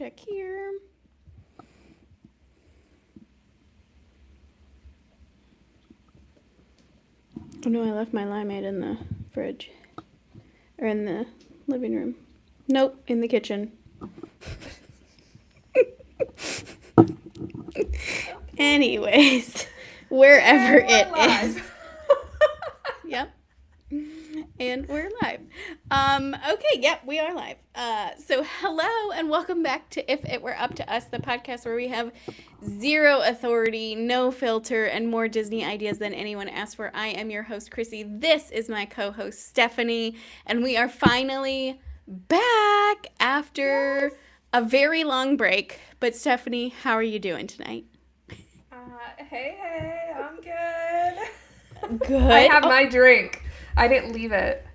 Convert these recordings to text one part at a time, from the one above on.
check here. Oh no, I left my limeade in the fridge. Or in the living room. Nope, in the kitchen. Anyways, wherever it is. Yep. And we're live. Okay, yep, we are live. So hello and welcome back to If It Were Up to Us, the podcast where we have zero authority, no filter, and more Disney ideas than anyone asked for. I am your host, Chrissy. This is my co-host, Stephanie, and we are finally back after a very long break. But Stephanie, how are you doing tonight? Hey, I'm good. Good. I have my drink. I didn't leave it.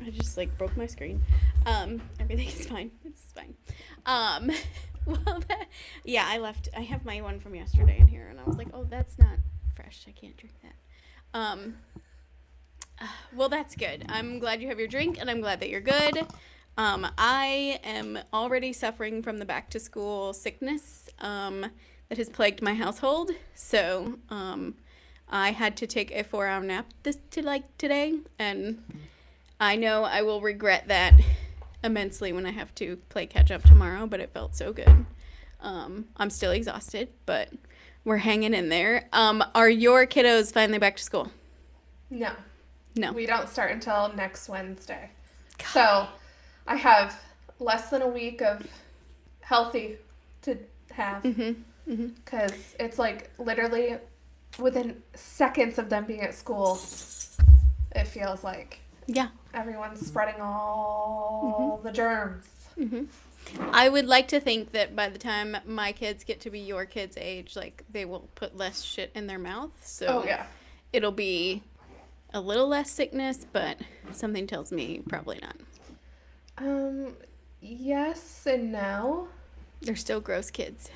I just broke my screen. Everything's fine. It's fine. I have my one from yesterday in here, and I was like, oh, that's not fresh. I can't drink that. Well, that's good. I'm glad you have your drink, and I'm glad that you're good. I am already suffering from the back to school sickness that has plagued my household. So I had to take a 4-hour nap today, and I know I will regret that immensely when I have to play catch up tomorrow, but it felt so good. I'm still exhausted, but we're hanging in there. Are your kiddos finally back to school? No. We don't start until next Wednesday. God. So I have less than a week of healthy to have. Because it's literally within seconds of them being at school, it feels like everyone's spreading all the germs. I would like to think that by the time my kids get to be your kids' age, they will put less shit in their mouth. So it'll be a little less sickness, but something tells me probably not. Yes and no. They're still gross kids.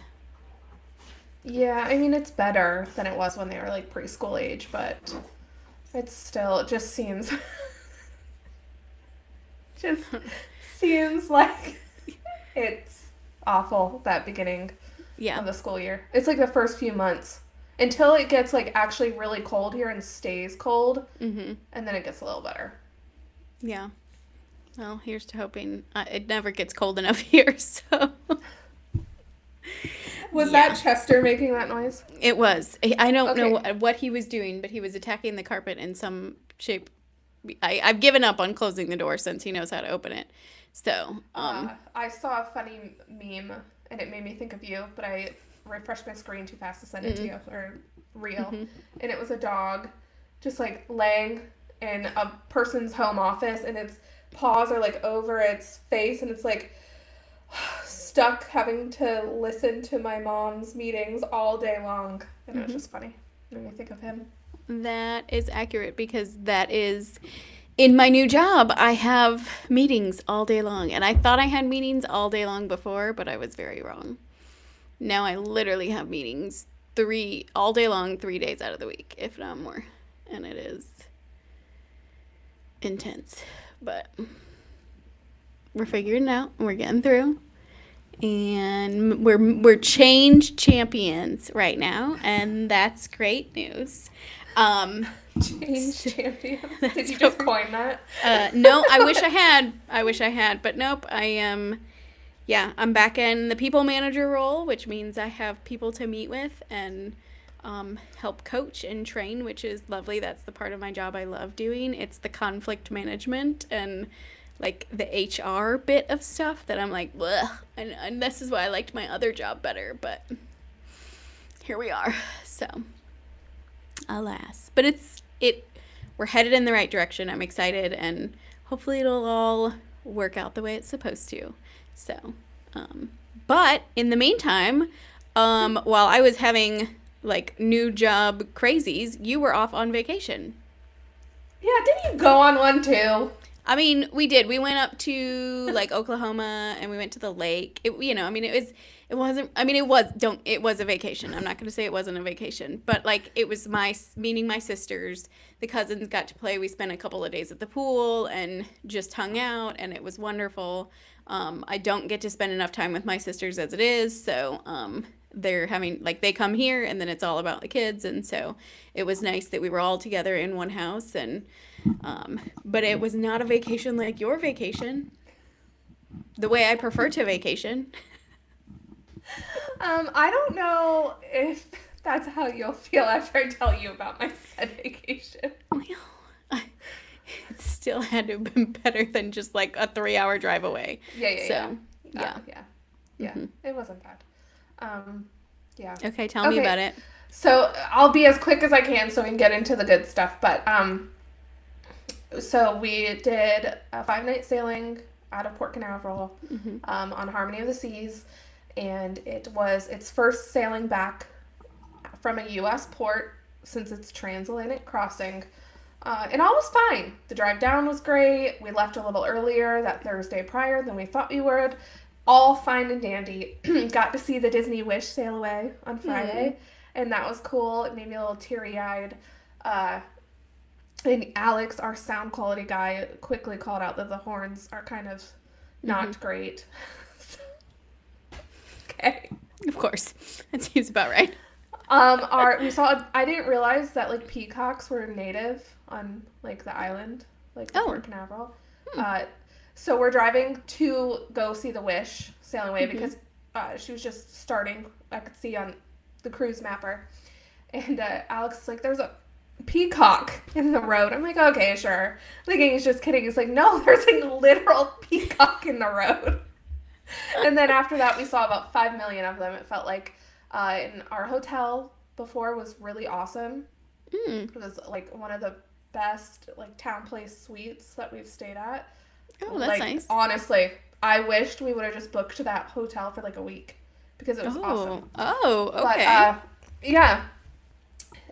Yeah, I mean, it's better than it was when they were preschool age, but it just seems like it's awful, that beginning of the school year. It's the first few months until it gets actually really cold here and stays cold, and then it gets a little better. Yeah. Well, here's to hoping. It never gets cold enough here, so... Was that Chester making that noise? It was. I don't know what he was doing, but he was attacking the carpet in some shape. I've given up on closing the door since he knows how to open it. So, I saw a funny meme, and it made me think of you, but I refreshed my screen too fast to send it to you, or reel. And it was a dog just laying in a person's home office, and its paws are over its face, and it's stuck having to listen to my mom's meetings all day long. And it was just funny. It made me think of him. That is accurate, because that is, in my new job, I have meetings all day long. And I thought I had meetings all day long before, but I was very wrong. Now I literally have meetings all day long, 3 days out of the week, if not more. And it is intense. But we're figuring it out. We're getting through. And we're change champions right now, and that's great news. Change champions? Did you just coin that? No, I wish I had, but nope. I am, I'm back in the people manager role, which means I have people to meet with and help coach and train, which is lovely. That's the part of my job I love doing. It's the conflict management and the HR bit of stuff that I'm bleh. And this is why I liked my other job better, but here we are. So, alas. But we're headed in the right direction. I'm excited, and hopefully it'll all work out the way it's supposed to. So, but in the meantime, while I was having new job crazies, you were off on vacation. Yeah, didn't you go on one too? I mean, we did. We went up to like Oklahoma and we went to the lake. It, you know, I mean, it wasn't, I mean, it was a vacation. I'm not going to say it wasn't a vacation, but like it was meeting my sisters. The cousins got to play. We spent a couple of days at the pool and just hung out, and it was wonderful. I don't get to spend enough time with my sisters as it is. So, they're having, like, they come here and then it's all about the kids. And so it was nice that we were all together in one house. And, but it was not a vacation like your vacation, the way I prefer to vacation. I don't know if that's how you'll feel after I tell you about my said vacation. Well, it still had to have been better than just like a 3-hour drive away. Yeah. Mm-hmm. It wasn't bad. Yeah. Okay, tell me about it. So I'll be as quick as I can so we can get into the good stuff. But so we did a 5-night sailing out of Port Canaveral on Harmony of the Seas, and it was its first sailing back from a U.S. port since its transatlantic crossing. And all was fine. The drive down was great. We left a little earlier that Thursday prior than we thought we would. All fine and dandy. Got to see the Disney Wish sail away on Friday, and that was cool. It made me a little teary-eyed. And Alex, our sound quality guy, quickly called out that the horns are kind of not great. Okay. Of course. That seems about right. I didn't realize that, like, peacocks were native on, like, the island, like, Port Canaveral. So we're driving to go see the Wish sailing away because she was just starting. I could see on the cruise mapper. And Alex is like, there's a peacock in the road. I'm like, okay, sure. Thinking he's just kidding. He's like, no, there's a literal peacock in the road. And then after that, we saw about 5 million of them. It felt like in our hotel before was really awesome. It was like one of the best like town place suites that we've stayed at. Oh, that's nice. Honestly, I wished we would have just booked that hotel for like a week because it was awesome. Oh, okay. But, yeah.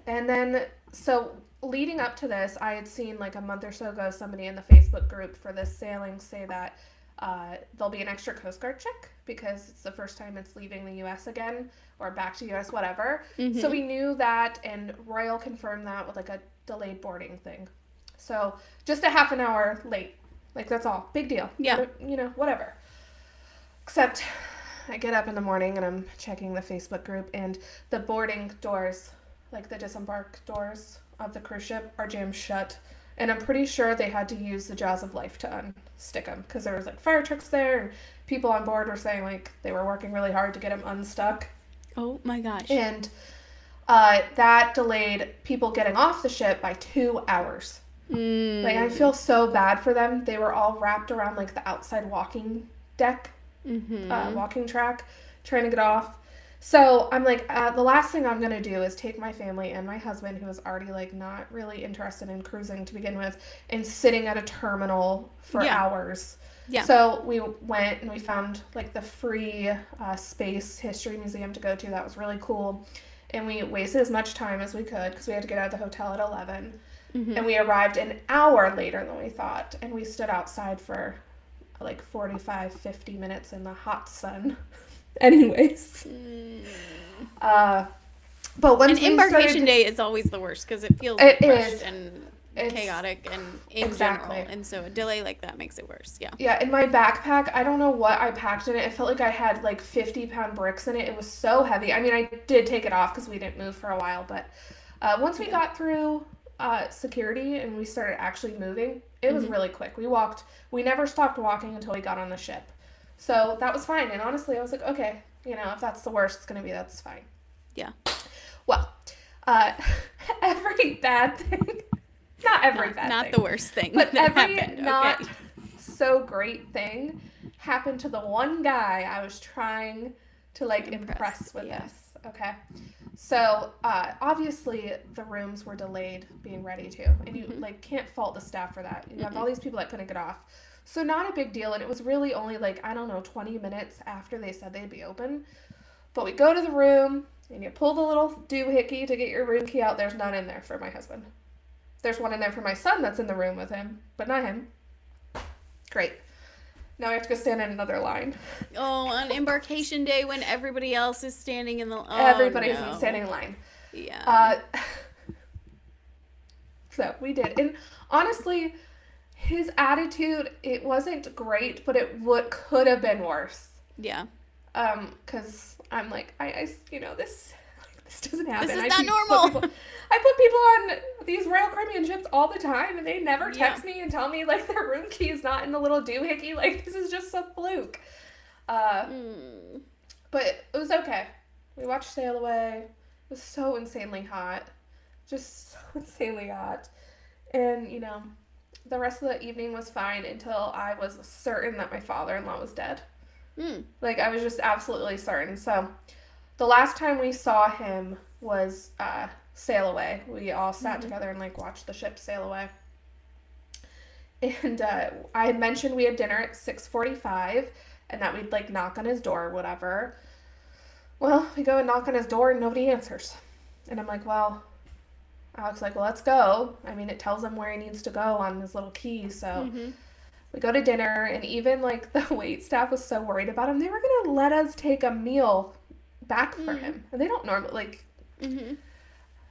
And then, so leading up to this, I had seen like a month or so ago somebody in the Facebook group for this sailing say that there'll be an extra Coast Guard check because it's the first time it's leaving the U.S. again or back to U.S., whatever. So we knew that, and Royal confirmed that with like a delayed boarding thing. So just a half an hour late. Like, that's all. Big deal. Yeah. You know, whatever. Except I get up in the morning and I'm checking the Facebook group, and the boarding doors, like the disembark doors of the cruise ship, are jammed shut. And I'm pretty sure they had to use the jaws of life to unstick them because there was like fire trucks there, and people on board were saying like they were working really hard to get them unstuck. Oh my gosh. And that delayed people getting off the ship by 2 hours. Like, I feel so bad for them. They were all wrapped around like the outside walking deck, walking track, trying to get off. So I'm like, the last thing I'm gonna do is take my family and my husband, who was already like not really interested in cruising to begin with, and sitting at a terminal for hours. Yeah. So we went and we found like the free space history museum to go to. That was really cool. And we wasted as much time as we could because we had to get out of the hotel at 11. And we arrived an hour later than we thought. And we stood outside for like 45, 50 minutes in the hot sun. Anyways. But once embarkation day is always the worst because it feels rushed and chaotic and in general. And so a delay like that makes it worse. Yeah. Yeah. In my backpack, I don't know what I packed in it. It felt like I had like 50-pound bricks in it. It was so heavy. I mean, I did take it off because we didn't move for a while. But once we got through security and we started actually moving, it was really quick. We never stopped walking until we got on the ship. So that was fine. And honestly, I was like, okay, you know, if that's the worst it's going to be, that's fine. Yeah. Well, every bad thing, not every bad thing. Not the worst thing. But every happened. Not so great thing happened to the one guy I was trying to like impress with this. Okay. So, obviously the rooms were delayed being ready to, and you like can't fault the staff for that. You have all these people that couldn't get off. So not a big deal. And it was really only like, I don't know, 20 minutes after they said they'd be open. But we go to the room and you pull the little doohickey to get your room key out. There's none in there for my husband. There's one in there for my son that's in the room with him, but not him. Great. Now I have to go stand in another line. Oh, on embarkation day when everybody else is standing in the... Oh, Everybody's no. standing in line. Yeah. So we did. And honestly, his attitude, it wasn't great, but it could have been worse. Yeah. Because I'm like, this doesn't happen. This is not normal. I put people on these Royal Caribbean ships all the time, and they never text me and tell me, like, their room key is not in the little doohickey. Like, this is just a fluke. But it was okay. We watched Sail Away. It was so insanely hot. Just so insanely hot. And, the rest of the evening was fine until I was certain that my father-in-law was dead. Like, I was just absolutely certain. So, the last time we saw him was Sail Away. We all sat together and, like, watched the ship sail away. And I had mentioned we had dinner at 6:45 and that we'd, like, knock on his door or whatever. Well, we go and knock on his door and nobody answers. And I'm like, well, Alex like, well, let's go. I mean, it tells him where he needs to go on his little key, so... We go to dinner, and even, like, the wait staff was so worried about him. They were going to let us take a meal back for him. And they don't normally, like...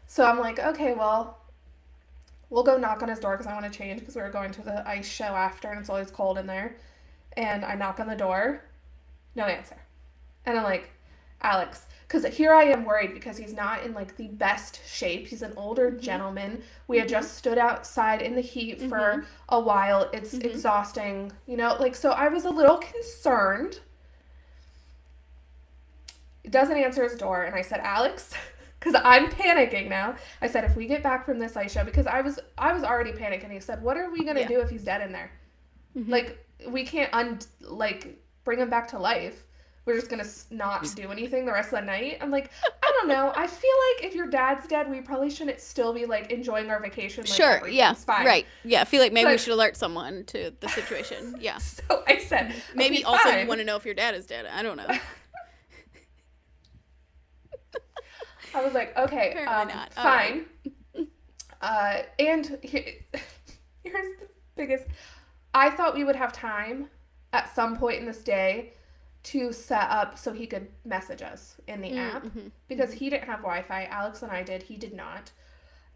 So I'm like, okay, well, we'll go knock on his door because I want to change because we were going to the ice show after, and it's always cold in there. And I knock on the door. No answer. And I'm like, Alex... Because here I am worried because he's not in, like, the best shape. He's an older gentleman. We had just stood outside in the heat for a while. It's exhausting, Like, so I was a little concerned. He doesn't answer his door. And I said, Alex, because I'm panicking now. I said, if we get back from this ice show, because I was already panicking. He said, what are we going to do if he's dead in there? Like, we can't, bring him back to life. We're just going to not do anything the rest of the night. I'm like, I don't know. I feel like if your dad's dead, we probably shouldn't still be, like, enjoying our vacation. Like, sure, yeah, fine. right. Yeah, I feel like maybe we should alert someone to the situation. Yeah. So I said, maybe okay, also fine. You want to know if your dad is dead. I don't know. I was like, okay, Apparently not. fine. And here's the biggest. I thought we would have time at some point in this day to set up so he could message us in the app because he didn't have Wi-Fi. Alex and I did. He did not.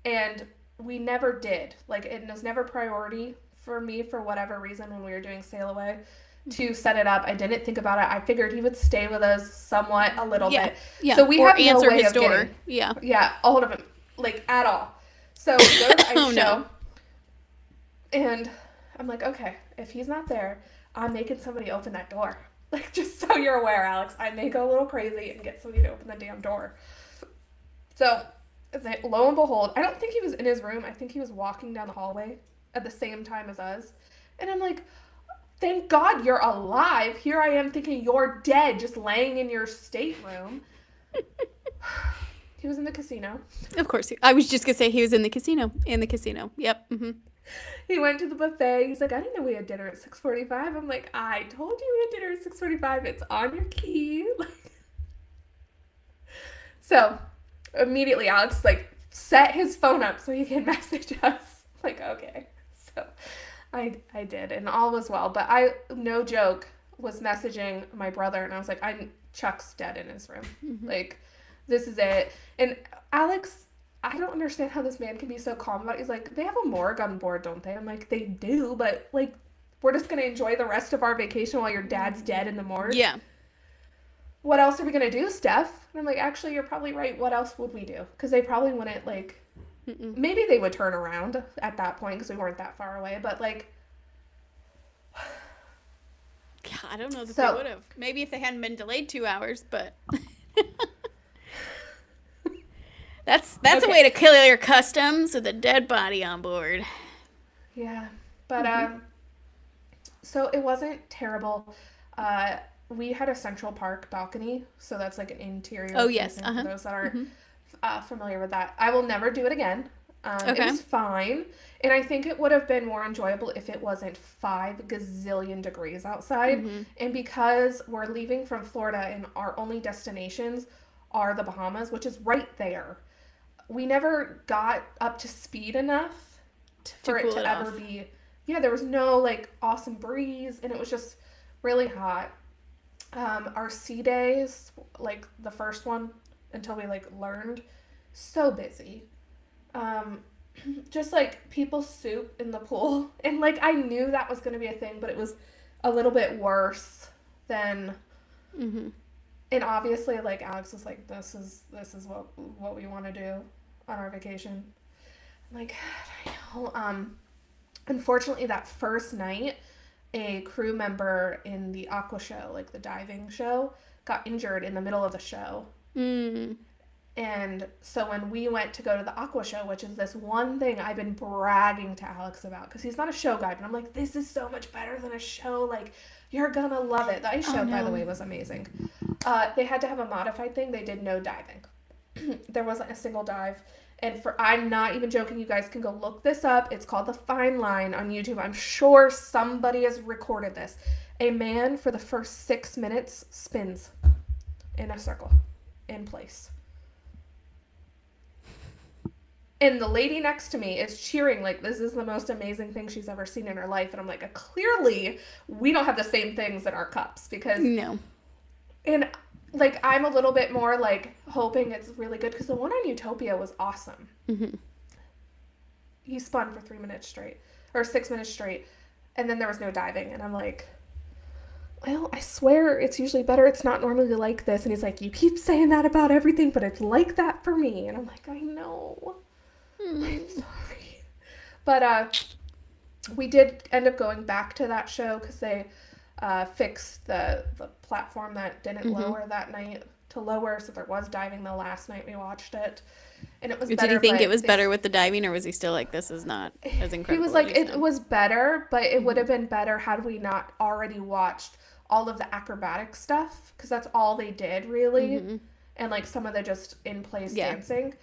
And we never did. Like, it was never priority for me for whatever reason when we were doing Sail Away to set it up. I didn't think about it. I figured he would stay with us somewhat a little bit. Yeah. So we or have answer no way his of door. getting, Yeah. a hold of him, like, at all. So we go to the ice show. And I'm like, okay, if he's not there, I'm making somebody open that door. Like, just so you're aware, Alex, I may go a little crazy and get somebody to open the damn door. So, lo and behold, I don't think he was in his room. I think he was walking down the hallway at the same time as us. And I'm like, thank God you're alive. Here I am thinking you're dead, just laying in your stateroom. He was in the casino. Of course. I was just going to say he was in the casino. Yep. He went to the buffet. He's like, I didn't know we had dinner at 6:45. I'm like, I told you we had dinner at 6:45. It's on your key. So immediately Alex, like, set his phone up so he can message us. Like, okay. So I did, and all was well. But I, no joke, was messaging my brother, and I was like, Chuck's dead in his room. Like, this is it. And Alex, I don't understand how this man can be so calm about it. He's like, they have a morgue on board, don't they? I'm like, they do, but, like, we're just going to enjoy the rest of our vacation while your dad's dead in the morgue? Yeah. What else are we going to do, Steph? And I'm like, actually, you're probably right. What else would we do? Because they probably wouldn't, like, maybe they would turn around at that point because we weren't that far away, but, like... Yeah, I don't know that they would have. Maybe if they hadn't been delayed 2 hours, but... That's okay. A way to kill your customs with a dead body on board. Yeah, but so it wasn't terrible. We had a Central Park balcony, so that's like an interior. Oh yes, for those that aren't familiar with that. I will never do it again. It was fine, and I think it would have been more enjoyable if it wasn't 5 gazillion degrees outside. And because we're leaving from Florida and our only destinations are the Bahamas, which is right there. We never got up to speed enough for it to ever be, yeah, there was no like awesome breeze, and it was just really hot. Our sea days, like the first one until we like learned, so busy. Um, just like people soup in the pool, and like I knew that was gonna be a thing, but it was a little bit worse than. Mm-hmm. And obviously, like Alex was like, this is what we want to do on our vacation. I'm like, I know. Unfortunately, that first night, a crew member in the aqua show, like the diving show, got injured in the middle of the show. Mm. And so when we went to go to the aqua show, which is this one thing I've been bragging to Alex about, because he's not a show guy, but I'm like, this is so much better than a show. Like, you're gonna love it. The ice show, by the way, was amazing. They had to have a modified thing. They did no diving. There wasn't a single dive. And I'm not even joking, you guys can go look this up. It's called The Fine Line on YouTube. I'm sure somebody has recorded this. A man for the first 6 minutes spins in a circle in place. And the lady next to me is cheering like this is the most amazing thing she's ever seen in her life. And I'm like, clearly we don't have the same things in our cups because... No. And like I'm a little bit more like hoping it's really good because the one on Utopia was awesome. Mm-hmm. He spun for 3 minutes straight or 6 minutes straight, and then there was no diving. And I'm like, well, I swear it's usually better. It's not normally like this. And he's like, you keep saying that about everything, but it's like that for me. And I'm like, I know. I'm sorry. But we did end up going back to that show because they fixed the platform that didn't lower that night to lower, so there was diving the last night we watched it, and it was better. Did he think it was better with the diving, or was he still like, this is not as incredible? He was like, it was better, but it would have been better had we not already watched all of the acrobatic stuff, because that's all they did really, and like some of the just in place dancing,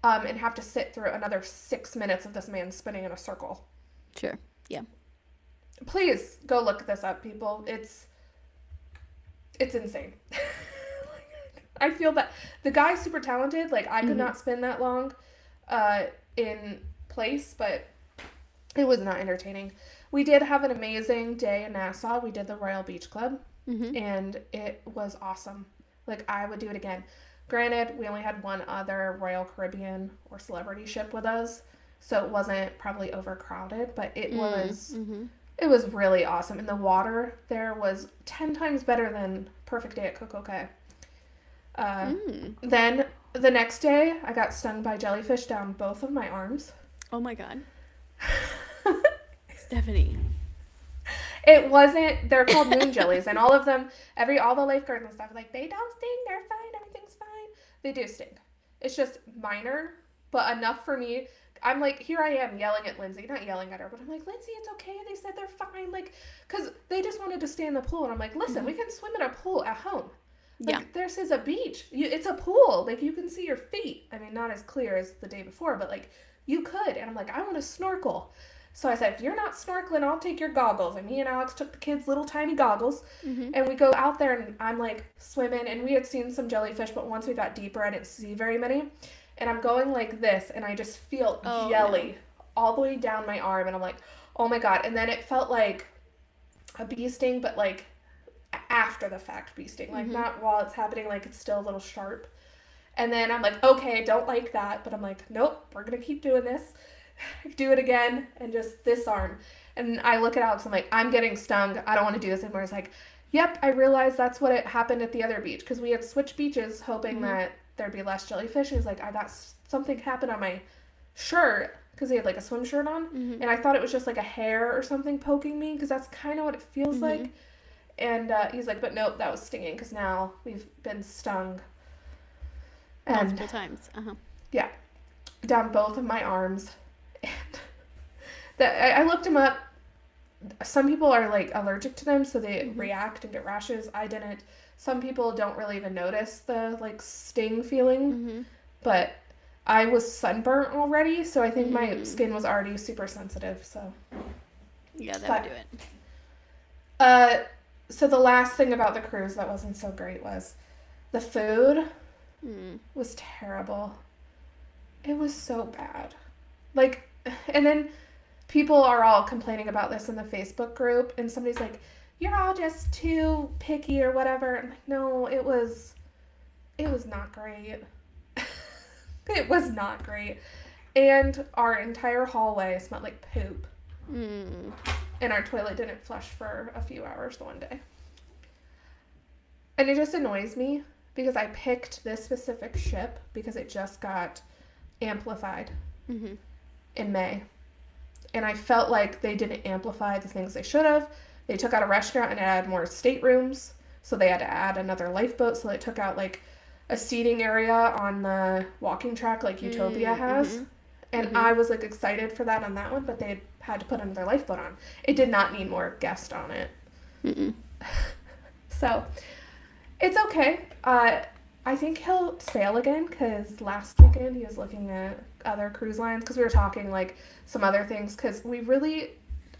and have to sit through another 6 minutes of this man spinning in a circle. Sure. Yeah. Please go look this up, people. It's insane. I feel that the guy's super talented. Like, I could not spin that long in place, but it was not entertaining. We did have an amazing day in Nassau. We did the Royal Beach Club, and it was awesome. Like, I would do it again. Granted, we only had one other Royal Caribbean or celebrity ship with us, so it wasn't probably overcrowded, but it was... It was really awesome. And the water there was 10 times better than Perfect Day at Coco Cay. Then the next day, I got stung by jellyfish down both of my arms. Oh my God. Stephanie. It wasn't, they're called moon jellies. And all of them, all the lifeguards and stuff, like, they don't sting, they're fine, everything's fine. They do sting. It's just minor, but enough for me. I'm like, here I am yelling at Lindsay, not yelling at her, but I'm like, Lindsay, it's okay. They said they're fine. Like, because they just wanted to stay in the pool. And I'm like, listen, we can swim in a pool at home. Like, this is a beach. It's a pool. Like, you can see your feet. I mean, not as clear as the day before, but like, you could. And I'm like, I want to snorkel. So I said, if you're not snorkeling, I'll take your goggles. And me and Alex took the kids' little tiny goggles. And we go out there and I'm like swimming. And we had seen some jellyfish, but once we got deeper, I didn't see very many. And I'm going like this, and I just feel jelly all the way down my arm. And I'm like, oh my God. And then it felt like a bee sting, but like after the fact bee sting. Like not while it's happening, like it's still a little sharp. And then I'm like, okay, I don't like that. But I'm like, nope, we're going to keep doing this. Do it again. And just this arm. And I look at Alex, I'm like, I'm getting stung. I don't want to do this anymore. It's like, yep, I realized that's what it happened at the other beach. Because we had switched beaches hoping that there'd be less jellyfish. And he's like, I got something happen on my shirt because he had like a swim shirt on. And I thought it was just like a hair or something poking me because that's kind of what it feels like. And he's like, but nope, that was stinging because now we've been stung. And, multiple times. Yeah. Down both of my arms. And I looked him up. Some people are like allergic to them, so they react and get rashes. I didn't. Some people don't really even notice the like sting feeling, but I was sunburnt already, so I think my skin was already super sensitive. So yeah, that would do it. So the last thing about the cruise that wasn't so great was the food was terrible. It was so bad. Like, and then people are all complaining about this in the Facebook group, and somebody's like, you're all just too picky or whatever. I'm like, no, it was not great. It was not great. And our entire hallway smelled like poop. Mm. And our toilet didn't flush for a few hours the one day. And it just annoys me because I picked this specific ship because it just got amplified in May. And I felt like they didn't amplify the things they should have. They took out a restaurant and added more staterooms. So they had to add another lifeboat. So they took out like a seating area on the walking track like Utopia has. And I was like excited for that on that one, but they had to put another lifeboat on. It did not need more guests on it. So it's okay. I think he'll sail again because last weekend he was looking at other cruise lines because we were talking like some other things because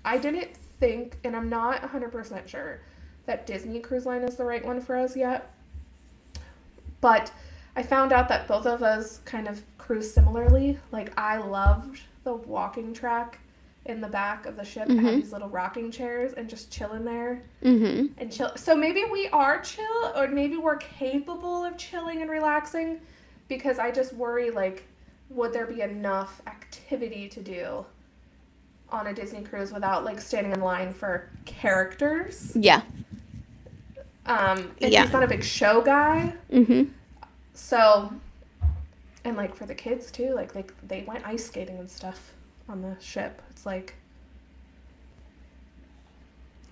I didn't think, and I'm not 100% sure that Disney Cruise Line is the right one for us yet. But I found out that both of us kind of cruise similarly. Like, I loved the walking track in the back of the ship. It had these little rocking chairs and just chilling there and chill. So maybe we are chill, or maybe we're capable of chilling and relaxing, because I just worry, like, would there be enough activity to do on a Disney cruise without, like, standing in line for characters? Yeah. And he's not a big show guy. So, and, like, for the kids, too, like, they went ice skating and stuff on the ship. It's like,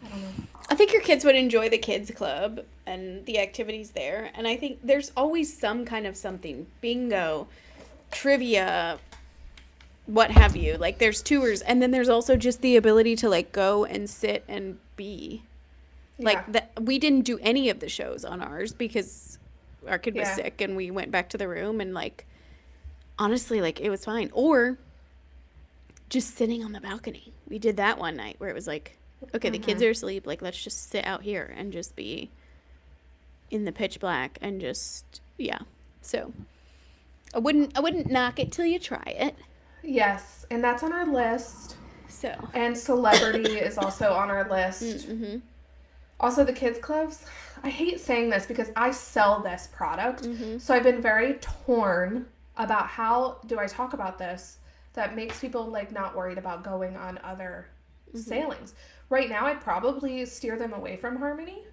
I don't know. I think your kids would enjoy the kids club and the activities there. And I think there's always some kind of something. Bingo, trivia, what have you. Like, there's tours. And then there's also just the ability to, like, go and sit and be. Like, we didn't do any of the shows on ours because our kid was sick and we went back to the room and, like, honestly, like, it was fine. Or just sitting on the balcony. We did that one night where it was like, okay, the kids are asleep. Like, let's just sit out here and just be in the pitch black and just, So I wouldn't knock it till you try it. Yes, and that's on our list. So. And Celebrity is also on our list. Also, the kids clubs. I hate saying this because I sell this product. So I've been very torn about how do I talk about this that makes people, like, not worried about going on other sailings. Right now, I'd probably steer them away from Harmony.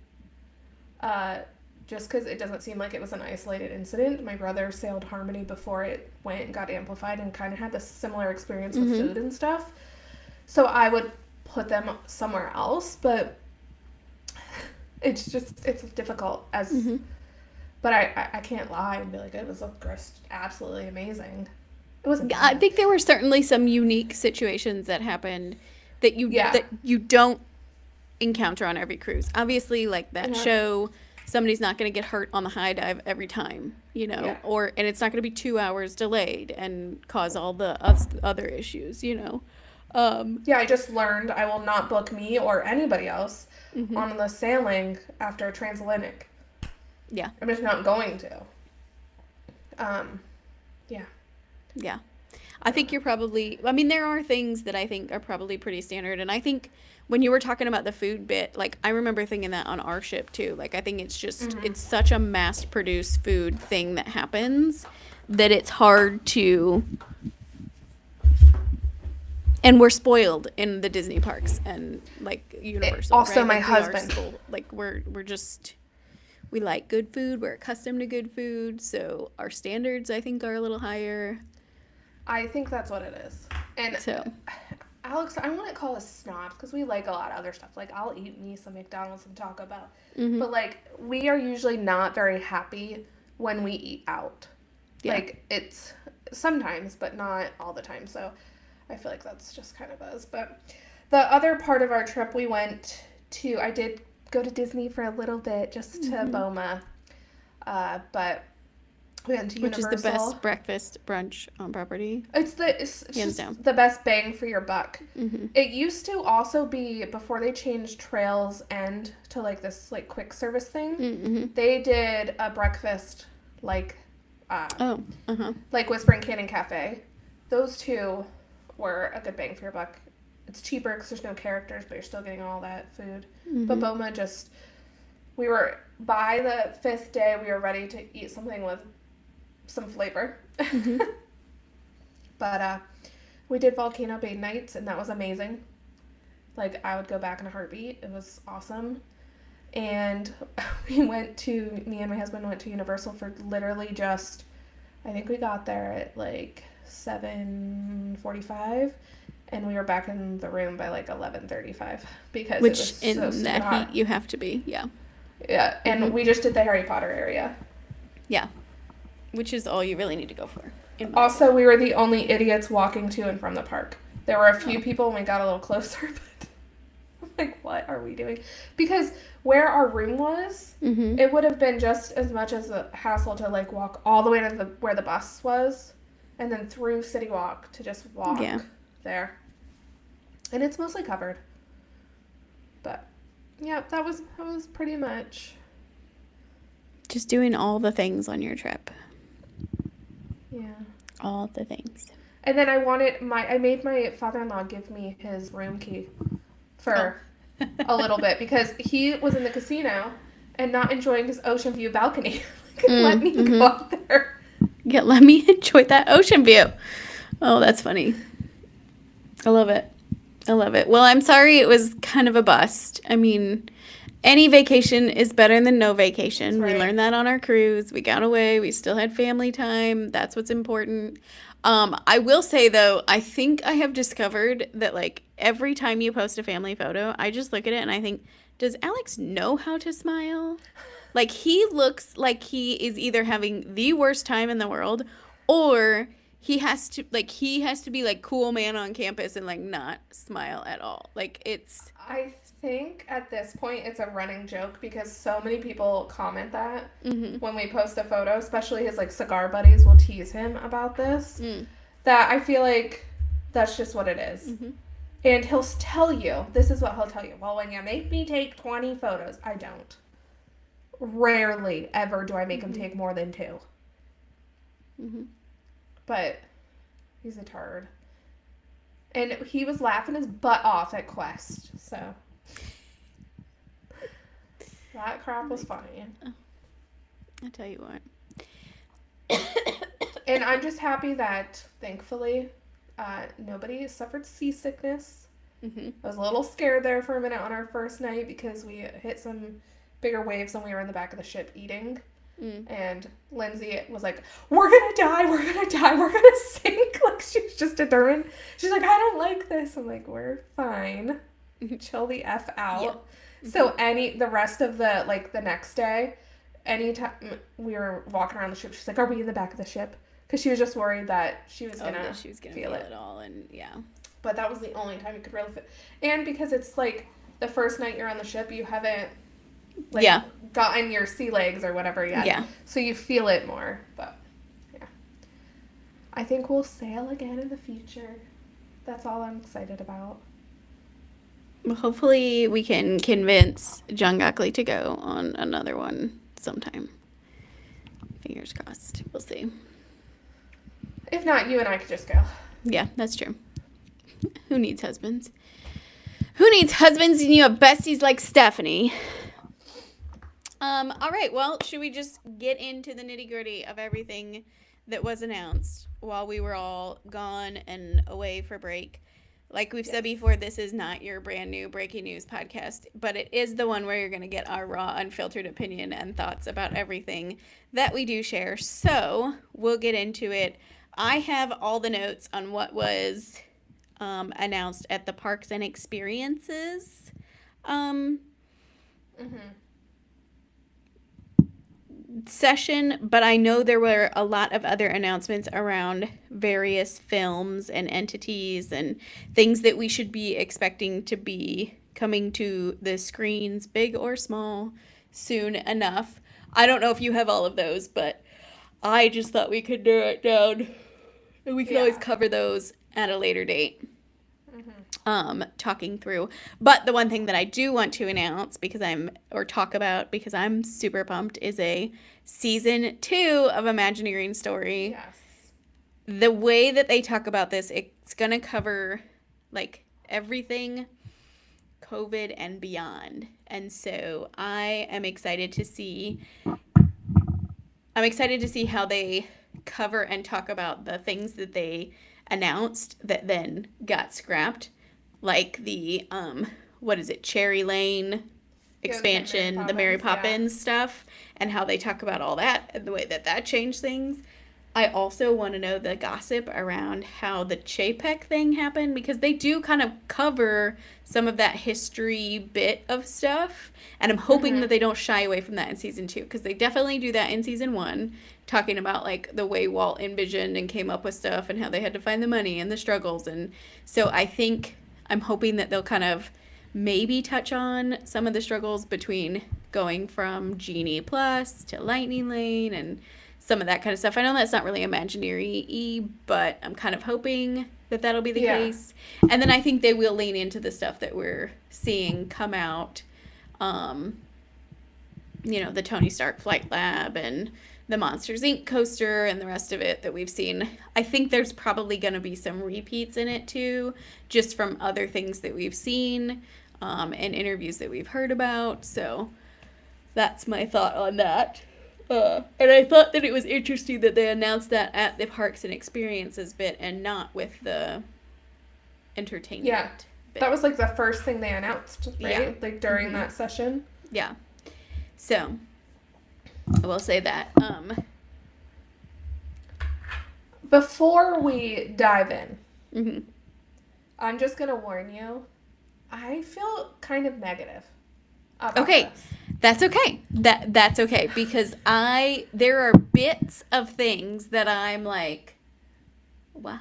Just because it doesn't seem like it was an isolated incident. My brother sailed Harmony before it went and got amplified and kind of had this similar experience with food and stuff. So I would put them somewhere else, but it's difficult but I can't lie and be like, it was absolutely amazing. It was. I think there were certainly some unique situations that happened that you don't encounter on every cruise. Obviously, like that show, somebody's not going to get hurt on the high dive every time, and it's not going to be 2 hours delayed and cause all the other issues, I just learned I will not book me or anybody else on the sailing after Transatlantic. Yeah. I'm just not going to. Yeah. I think you're probably, there are things that I think are probably pretty standard. And I think when you were talking about the food bit, like, I remember thinking that on our ship too. Like, I think it's just, it's such a mass-produced food thing that happens that it's hard to, and we're spoiled in the Disney parks and, like, Universal. Also, right? my Like, husband. We're just, we like good food. We're accustomed to good food. So our standards, I think, are a little higher. I think that's what it is. And so, Alex, I wouldn't call us snobs because we like a lot of other stuff. Like, I'll eat me some McDonald's and Taco Bell. But, like, we are usually not very happy when we eat out. Yeah. Like, it's sometimes, but not all the time. So I feel like that's just kind of us. But the other part of our trip, I did go to Disney for a little bit, just to BOMA. But we went to Universal. Which is the best breakfast brunch on property. It's just the best bang for your buck. It used to also be, before they changed Trails End to, like, this, like, quick service thing, they did a breakfast, like, like Whispering Canyon Cafe. Those two were a good bang for your buck it's cheaper because there's no characters, but you're still getting all that food. Mm-hmm. But Boma we were, by the 5th day, we were ready to eat something with some flavor. Mm-hmm. But we did Volcano Bay nights, and that was amazing. Like, I would go back in a heartbeat. It was awesome. And me and my husband went to Universal for literally just, I think we got there at like 7:45, and we were back in the room by like 11:35 because Which it was in so super that hot. heat you have to be, yeah. Yeah, and Mm-hmm. we just did the Harry Potter area. Yeah. Which is all you really need to go for. Also, we were the only idiots walking to and from the park. There were a few people when we got a little closer, but I'm like, what are we doing? Because where our room was, mm-hmm. it would have been just as much as a hassle to like walk all the way to where the bus was, and then through City Walk to just walk there. And it's mostly covered. But yeah, that was pretty much. Just doing all the things on your trip. Yeah. All the things. And then I made my father-in-law give me his room key for a little bit because he was in the casino and not enjoying his ocean view balcony. Let me go up there. Yeah, let me enjoy that ocean view. Oh, that's funny. I love it. Well, I'm sorry it was kind of a bust. I mean, any vacation is better than no vacation. That's right. We learned that on our cruise. We got away. We still had family time. That's what's important. I will say, though, I think I have discovered that, like, every time you post a family photo, I just look at it and I think, does Alex know how to smile? Like, he looks like he is either having the worst time in the world or he has to be, like, cool man on campus and, like, not smile at all. Like, it's... I think at this point it's a running joke because so many people comment that when we post a photo, especially his like cigar buddies will tease him about this, that I feel like that's just what it is. And he'll tell you, this is what he'll tell you, well, when you make me take 20 photos, I don't. Rarely ever do I make him take more than 2. But he's a turd. And he was laughing his butt off at Quest, so that crap was funny. I tell you what. And I'm just happy that, thankfully, nobody suffered seasickness. I was a little scared there for a minute on our first night because we hit some bigger waves when we were in the back of the ship eating. And Lindsay was like, we're gonna die, we're gonna sink. Like, she's just determined. She's like, I don't like this. I'm like, we're fine. Chill the F out. So the rest of the next day, anytime we were walking around the ship, she's like, are we in the back of the ship? Because she was just worried that she was gonna feel it all, and yeah. But that was the only time you could really feel. And because it's like the first night you're on the ship, you haven't gotten your sea legs or whatever yet. Yeah. So you feel it more. But yeah. I think we'll sail again in the future. That's all I'm excited about. Well, hopefully we can convince John Gockley to go on another one sometime. Fingers crossed. We'll see. If not, you and I could just go. Yeah, that's true. Who needs husbands? Who needs husbands and you have besties like Stephanie? All right, well, should we just get into the nitty-gritty of everything that was announced while we were all gone and away for break? Like we've said before, this is not your brand new breaking news podcast, but it is the one where you're going to get our raw, unfiltered opinion and thoughts about everything that we do share. So we'll get into it. I have all the notes on what was announced at the Parks and Experiences session, but I know there were a lot of other announcements around various films and entities and things that we should be expecting to be coming to the screens, big or small, soon enough. I don't know if you have all of those, but I just thought we could narrow it down and we can always cover those at a later date. Talking through. But the one thing that I do want to announce talk about because I'm super pumped is a season 2 of Imagineering Story. Yes. The way that they talk about this, it's going to cover like everything COVID and beyond. And so I'm excited to see how they cover and talk about the things that they announced that then got scrapped, like the what is it, Cherry Lane expansion, the Mary Poppins stuff, and how they talk about all that and the way that changed things. I also want to know the gossip around how the Chapek thing happened, because they do kind of cover some of that history bit of stuff, and I'm hoping that they don't shy away from that in season 2, because they definitely do that in season 1, talking about like the way Walt envisioned and came up with stuff and how they had to find the money and the struggles. And so I'm hoping that they'll kind of maybe touch on some of the struggles between going from Genie Plus to Lightning Lane and some of that kind of stuff. I know that's not really Imaginary-y, but I'm kind of hoping that that'll be the case. And then I think they will lean into the stuff that we're seeing come out. The Tony Stark Flight Lab and the Monsters, Inc. coaster and the rest of it that we've seen. I think there's probably going to be some repeats in it too, just from other things that we've seen and interviews that we've heard about. So that's my thought on that. And I thought that it was interesting that they announced that at the Parks and Experiences bit and not with the entertainment bit. That was like the first thing they announced, right? Yeah. Like during that session. Yeah. So, I will say that. Before we dive in, I'm just going to warn you, I feel kind of negative about this. That's okay. That's okay, because there are bits of things that I'm like, what?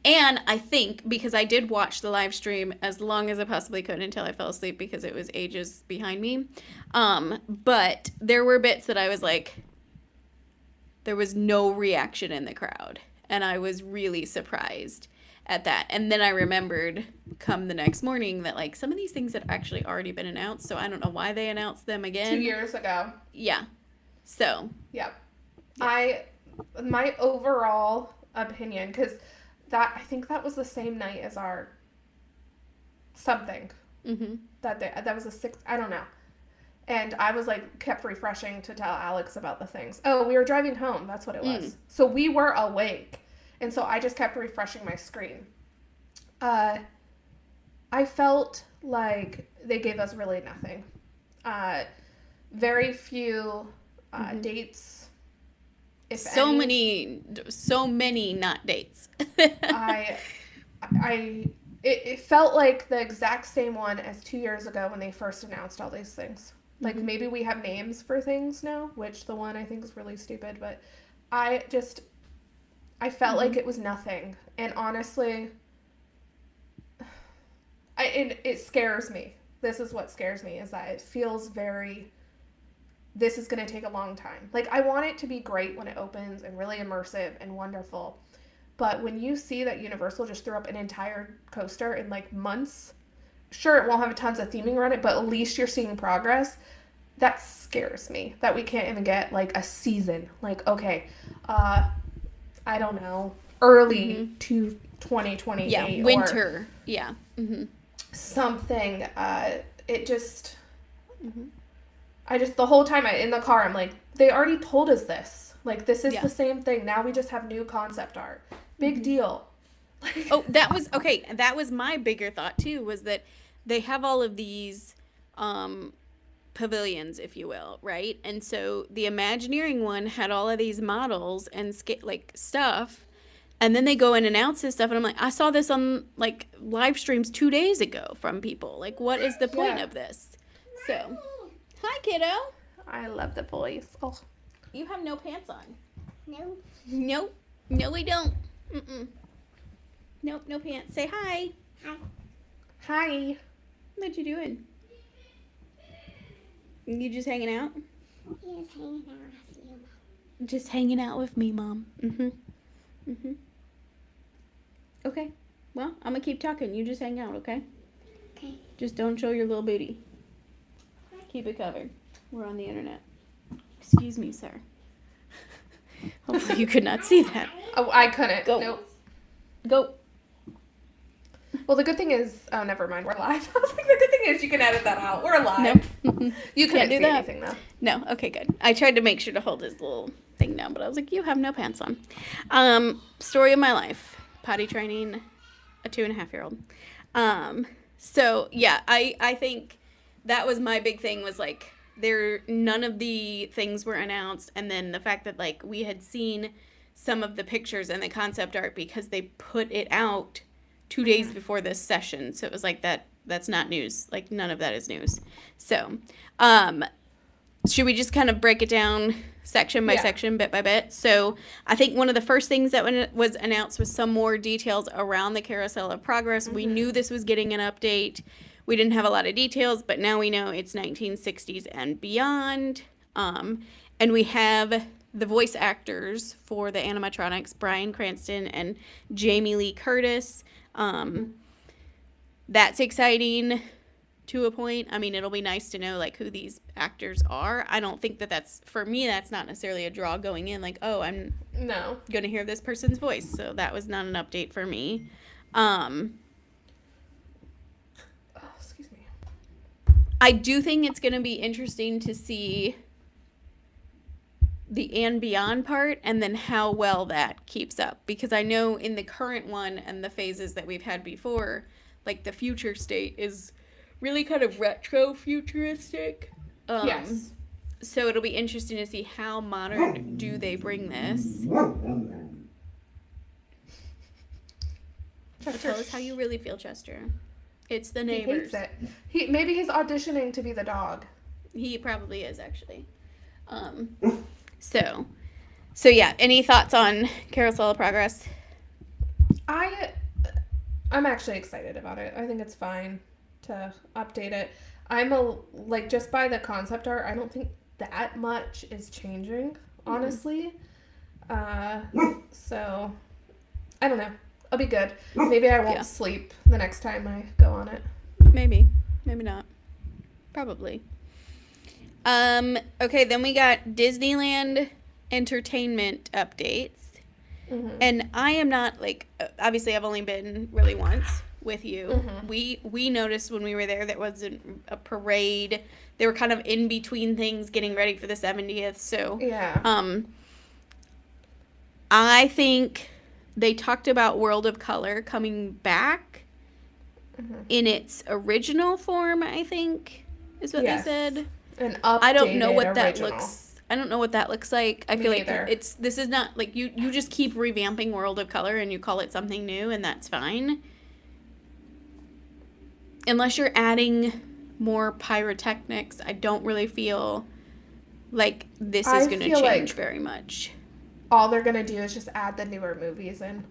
And I think, because I did watch the live stream as long as I possibly could until I fell asleep because it was ages behind me. But there were bits that I was like, there was no reaction in the crowd. And I was really surprised at that. And then I remembered come the next morning that like some of these things had actually already been announced. So I don't know why they announced them again. 2 years ago. Yeah. So. Yeah. My overall opinion, because I think that was the same night as our something. That was the 6th, I don't know. And I was like, kept refreshing to tell Alex about the things. Oh, we were driving home. That's what it was. So we were awake. And so I just kept refreshing my screen. I felt like they gave us really nothing. Very few dates. So many not dates. It felt like the exact same one as 2 years ago when they first announced all these things. Like maybe we have names for things now, which the one I think is really stupid, but I felt like it was nothing. And honestly, it scares me. This is what scares me, is that it feels this is going to take a long time. Like, I want it to be great when it opens and really immersive and wonderful. But when you see that Universal just threw up an entire coaster in, like, months, sure, it won't have tons of theming around it, but at least you're seeing progress. That scares me, that we can't even get, like, a season. Like, okay, I don't know, early to 2028. Yeah, winter. Yeah. Something. It just... the whole time in the car, I'm like, they already told us this. Like, this is the same thing. Now we just have new concept art. Big deal. That was my bigger thought, too, was that they have all of these pavilions, if you will, right? And so the Imagineering one had all of these models and stuff, and then they go and announce this stuff, and I'm like, I saw this on, like, live streams 2 days ago from people. Like, what is the point of this? So... Hi, kiddo. I love the voice. Oh. You have no pants on. No. Nope. No, we don't. Nope, no pants. Say hi. Hi. Hi. What you doing? You just hanging out? Just hanging out with you, Mom. Just hanging out with me, Mom. Okay. Well, I'm going to keep talking. You just hang out, okay? Okay. Just don't show your little booty. Keep it covered. We're on the internet. Excuse me, sir. Hopefully you could not see that. Oh, I couldn't. Go. Nope. Go. Well, the good thing is, oh, never mind, we're live. I was like, the good thing is you can edit that out. We're live. Nope. You couldn't do see that. anything, though. No, okay, good. I tried to make sure to hold his little thing down, but I was like, you have no pants on. Story of my life. Potty training a 2.5-year-old. So, yeah, I think that was my big thing was, like, none of the things were announced, and then the fact that, like, we had seen some of the pictures and the concept art because they put it out 2 days before this session. So it was like that's not news. Like, none of that is news. So, should we just kind of break it down section by section, bit by bit? So I think one of the first things that was announced was some more details around the Carousel of Progress. We knew this was getting an update. We didn't have a lot of details, but now we know it's 1960s and beyond. And we have the voice actors for the animatronics, Bryan Cranston and Jamie Lee Curtis. That's exciting to a point. I mean, it'll be nice to know, like, who these actors are. I don't think that's, for me, that's not necessarily a draw going in, like, oh, I'm going to hear this person's voice. So that was not an update for me. Excuse me. I do think it's going to be interesting to see the and beyond part and then how well that keeps up, because I know in the current one and the phases that we've had before, like, the future state is really kind of retro futuristic. Yes. So it'll be interesting to see how modern do they bring this. Tell us how you really feel, Chester. It's the neighbors. He hates it. Maybe he's auditioning to be the dog. He probably is, actually. So yeah, any thoughts on Carousel of Progress? I'm actually excited about it. I think it's fine to update it. Just by the concept art, I don't think that much is changing, honestly. So, I don't know. I'll be good. Maybe I won't sleep the next time I go on it. Maybe not. Probably. Okay, then we got Disneyland entertainment updates. And I am not, like, obviously I've only been really once with you. We noticed when we were there wasn't a parade. They were kind of in between things getting ready for the 70th. So, I think they talked about World of Color coming back in its original form, I think, is what they said. An updated I don't know what that original. I don't know what that looks like. I Me feel neither. like this is not, like, you just keep revamping World of Color and you call it something new, and that's fine. Unless you're adding more pyrotechnics, I don't really feel like this is going to change like very much. All they're going to do is just add the newer movies in.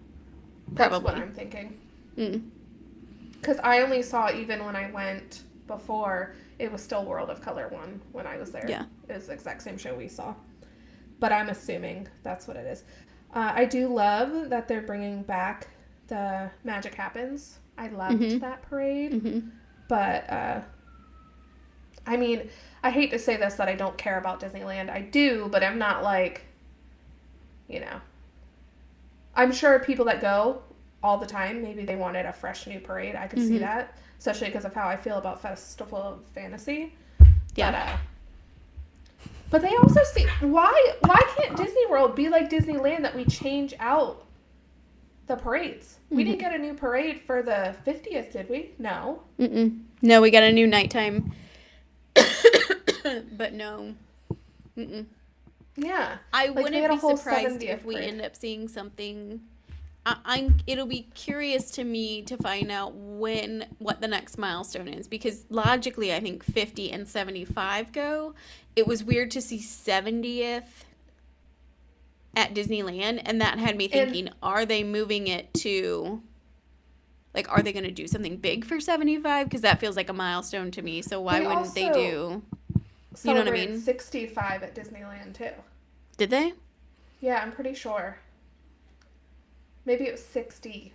That's Probably. what I'm thinking. Because I only saw, even when I went before, it was still World of Color 1 when I was there. Yeah. It was the exact same show we saw. But I'm assuming that's what it is. I do love that they're bringing back the Magic Happens. I loved that parade. But, I mean, I hate to say this, that I don't care about Disneyland. I do, but I'm not like, you know. I'm sure people that go all the time, maybe they wanted a fresh new parade. I could see that. Especially because of how I feel about Festival of Fantasy. Yeah. But they also see, why can't Disney World be like Disneyland, that we change out the parades? We didn't get a new parade for the 50th, did we? No. No, we got a new nighttime. But no. Yeah. I Like, wouldn't we had a be whole surprised 70th if we parade. end up seeing something. It'll be curious to me to find out what the next milestone is, because logically I think 50 and 75 go. It was weird to see 70th at Disneyland, and that had me thinking, are they moving it to, like, are they going to do something big for 75? Because that feels like a milestone to me, so why wouldn't they do, you know what I mean? 65 at Disneyland too. Did they? Yeah, I'm pretty sure. Maybe it was 60.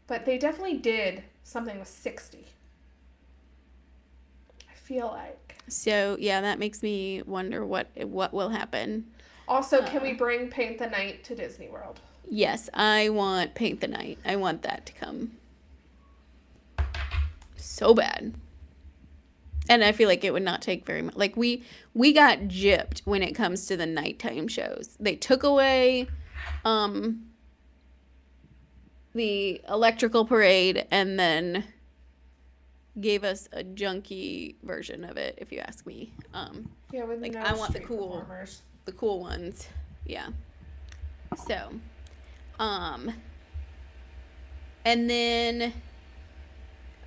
But they definitely did something with 60. I feel like. So, yeah, that makes me wonder what will happen. Also, can we bring Paint the Night to Disney World? Yes, I want Paint the Night. I want that to come. So bad. And I feel like it would not take very much. Like, we got gypped when it comes to the nighttime shows. They took away the electrical parade and then gave us a junky version of it, if you ask me. Yeah, with like, no I want street performers. the cool ones. Yeah. So, and then,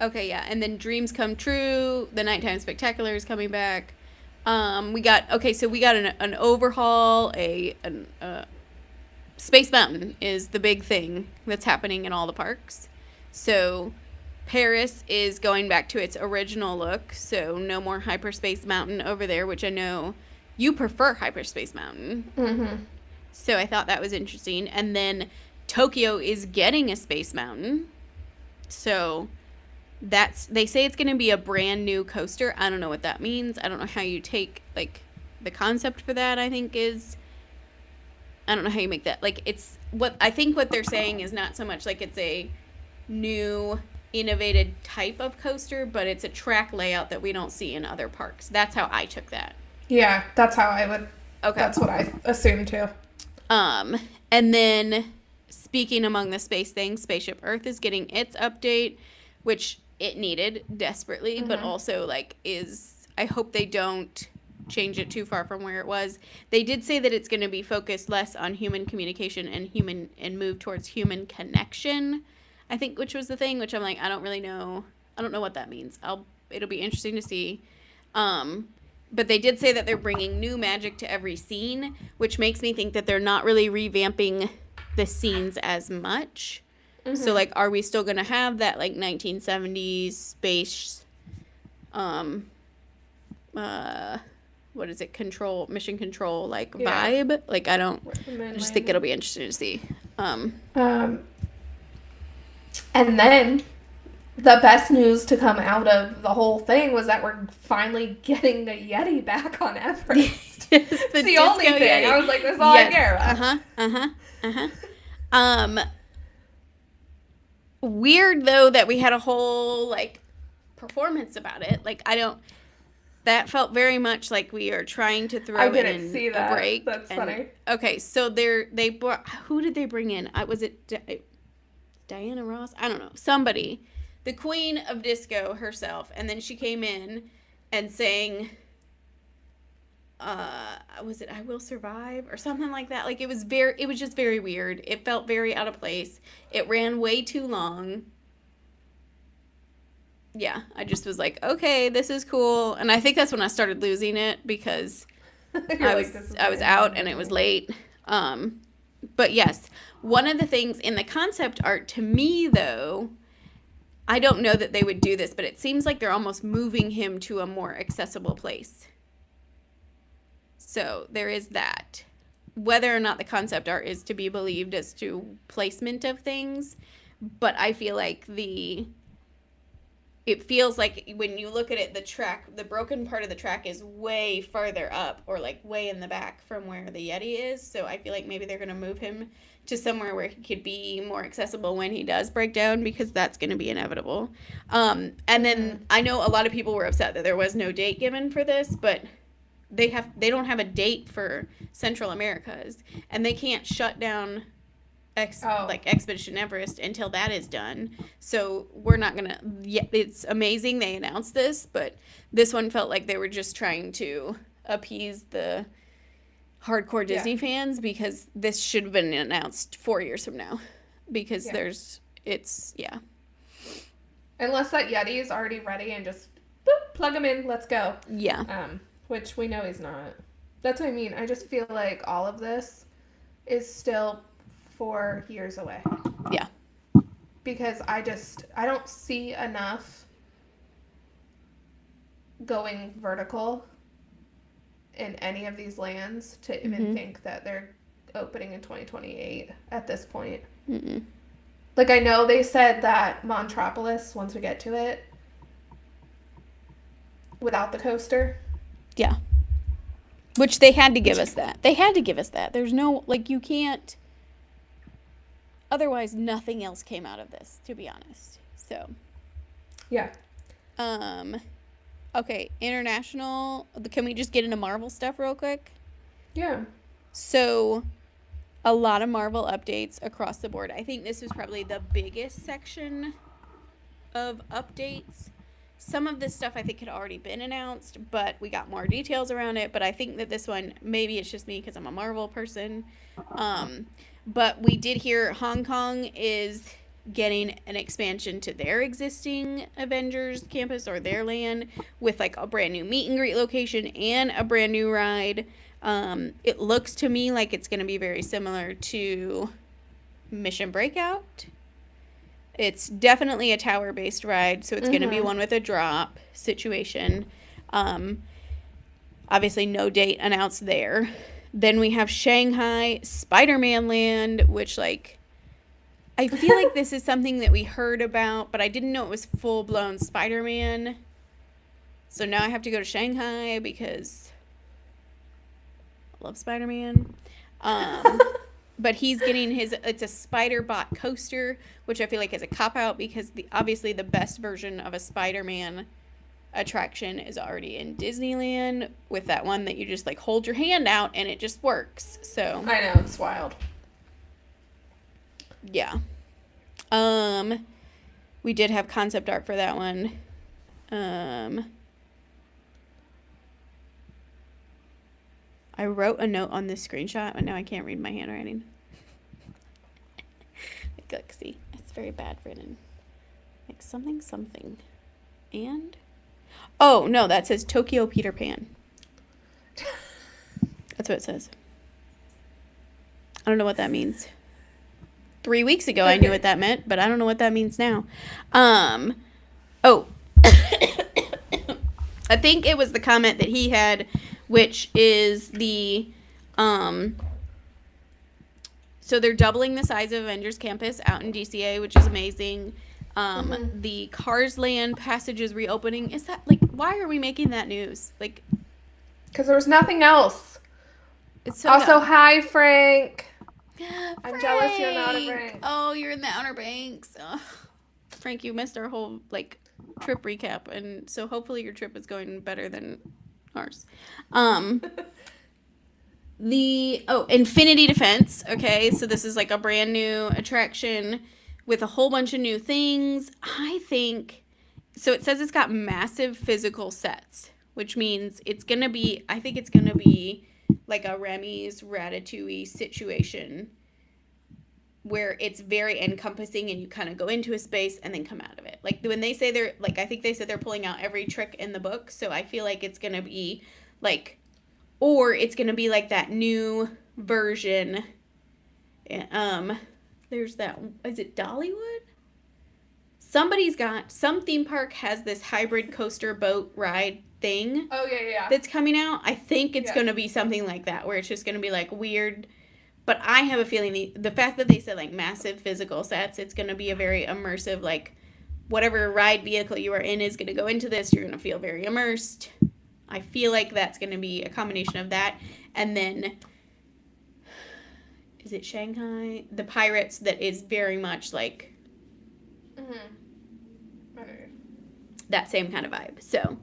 okay, yeah, and then Dreams Come True, the Nighttime Spectacular is coming back. We got an overhaul, Space Mountain is the big thing that's happening in all the parks. So Paris is going back to its original look, so no more Hyperspace Mountain over there, which I know you prefer Hyperspace Mountain. Mm-hmm. So I thought that was interesting. And then Tokyo is getting a Space Mountain. So they say it's going to be a brand new coaster. I don't know what that means. I don't know how you take, like, the concept for that, I think is, I don't know how you make that, like, it's what they're saying is not so much like it's a new innovated type of coaster, but it's a track layout that we don't see in other parks. That's how I took that. Yeah, that's how I would. Okay. That's what I assumed too. And then speaking among the space things, Spaceship Earth is getting its update, which it needed desperately, mm-hmm. but also, like, I hope they don't change it too far from where it was. They did say that it's going to be focused less on human communication and move towards human connection, I think, which was the thing, which I'm like, I don't really know. I don't know what that means. It'll be interesting to see. But they did say that they're bringing new magic to every scene, which makes me think that they're not really revamping the scenes as much. Mm-hmm. So, like, are we still going to have that, like, 1970s space, what is it, mission control, like, vibe? Like, I just think it'll be interesting to see. And then the best news to come out of the whole thing was that we're finally getting the Yeti back on Everest. It's the only thing. Yeti. I was like, that's all I care about. Weird, though, that we had a whole, like, performance about it. Like, that felt very much like we are trying to throw in a break. That's funny. Okay, so who did they bring in? Was it Diana Ross? I don't know. Somebody. The queen of disco herself. And then she came in and sang, was it I Will Survive or something like that? Like, it was just very weird. It felt very out of place. It ran way too long. Yeah, I just was like, okay, this is cool. And I think that's when I started losing it because I was out and it was late. But yes, one of the things in the concept art to me, though, I don't know that they would do this, but it seems like they're almost moving him to a more accessible place. So there is that. Whether or not the concept art is to be believed as to placement of things, but I feel like it feels like when you look at it, the broken part of the track is way farther up or, like, way in the back from where the Yeti is. So I feel like maybe they're going to move him to somewhere where he could be more accessible when he does break down, because that's going to be inevitable. And then I know a lot of people were upset that there was no date given for this, but they don't have a date for Central Americas, and they can't shut down Expedition Everest until that is done. So we're not gonna. Yeah, it's amazing they announced this, but this one felt like they were just trying to appease the hardcore Disney fans, because this should have been announced 4 years from now, because unless that Yeti is already ready and just boop, plug him in, let's go. Yeah. Which we know he's not. That's what I mean. I just feel like all of this is still 4 years away. Yeah. Because I don't see enough going vertical in any of these lands to even think that they're opening in 2028 at this point. Mm-mm. Like, I know they said that Montropolis, once we get to it, without the coaster. Yeah. Which they had to give us that. There's no, like, you can't. Otherwise, nothing else came out of this, to be honest. So. Yeah. Okay, international. Can we just get into Marvel stuff real quick? Yeah. So, a lot of Marvel updates across the board. I think this was probably the biggest section of updates. Some of this stuff I think had already been announced, but we got more details around it. But I think that this one, maybe it's just me because I'm a Marvel person. But we did hear Hong Kong is getting an expansion to their existing Avengers campus or their land with like a brand new meet and greet location and a brand new ride. It looks to me like it's going to be very similar to Mission Breakout. It's definitely a tower-based ride, so it's going to be one with a drop situation. Obviously, no date announced there. Then we have Shanghai Spider-Man Land, which, like, I feel like this is something that we heard about, but I didn't know it was full-blown Spider-Man. So now I have to go to Shanghai because I love Spider-Man. But he's getting it's a Spider-Bot coaster, which I feel like is a cop-out because obviously the best version of a Spider-Man attraction is already in Disneyland with that one that you just like hold your hand out and it just works. So I know, it's wild. Yeah. We did have concept art for that one. I wrote a note on this screenshot, but now I can't read my handwriting. Like, see, it's very bad written. Like something. And oh no, that says Tokyo Peter Pan. That's what it says. I don't know what that means. 3 weeks ago I knew what that meant, but I don't know what that means now. Oh. I think it was the comment that he had, which is the so they're doubling the size of Avengers Campus out in DCA, which is amazing. The Cars Land passage is reopening. Is that, like, why are we making that news? Like, because there was nothing else. It's so also, dumb. hi, Frank. I'm Frank! jealous you're in the Outer Banks. Oh, you're in the Outer Banks. Ugh. Frank, you missed our whole, like, trip recap, and so hopefully your trip is going better than ours. Infinity Defense. Okay, so this is like a brand new attraction with a whole bunch of new things. I think so. It says it's got massive physical sets, which means it's gonna be. I think it's gonna be like a Remy's Ratatouille situation where it's very encompassing and you kind of go into a space and then come out of it. Like when they say they're like, I think they said they're pulling out every trick in the book. So I feel like it's gonna be like. Or it's going to be like that new version. There's that. Is it Dollywood? Some theme park has this hybrid coaster boat ride thing. Oh, yeah. That's coming out. I think it's going to be something like that, where it's just going to be like weird. But I have a feeling the fact that they said like massive physical sets, it's going to be a very immersive, like whatever ride vehicle you are in is going to go into this. You're going to feel very immersed. I feel like that's going to be a combination of that. And then, is it Shanghai? The Pirates that is very much like that same kind of vibe. So,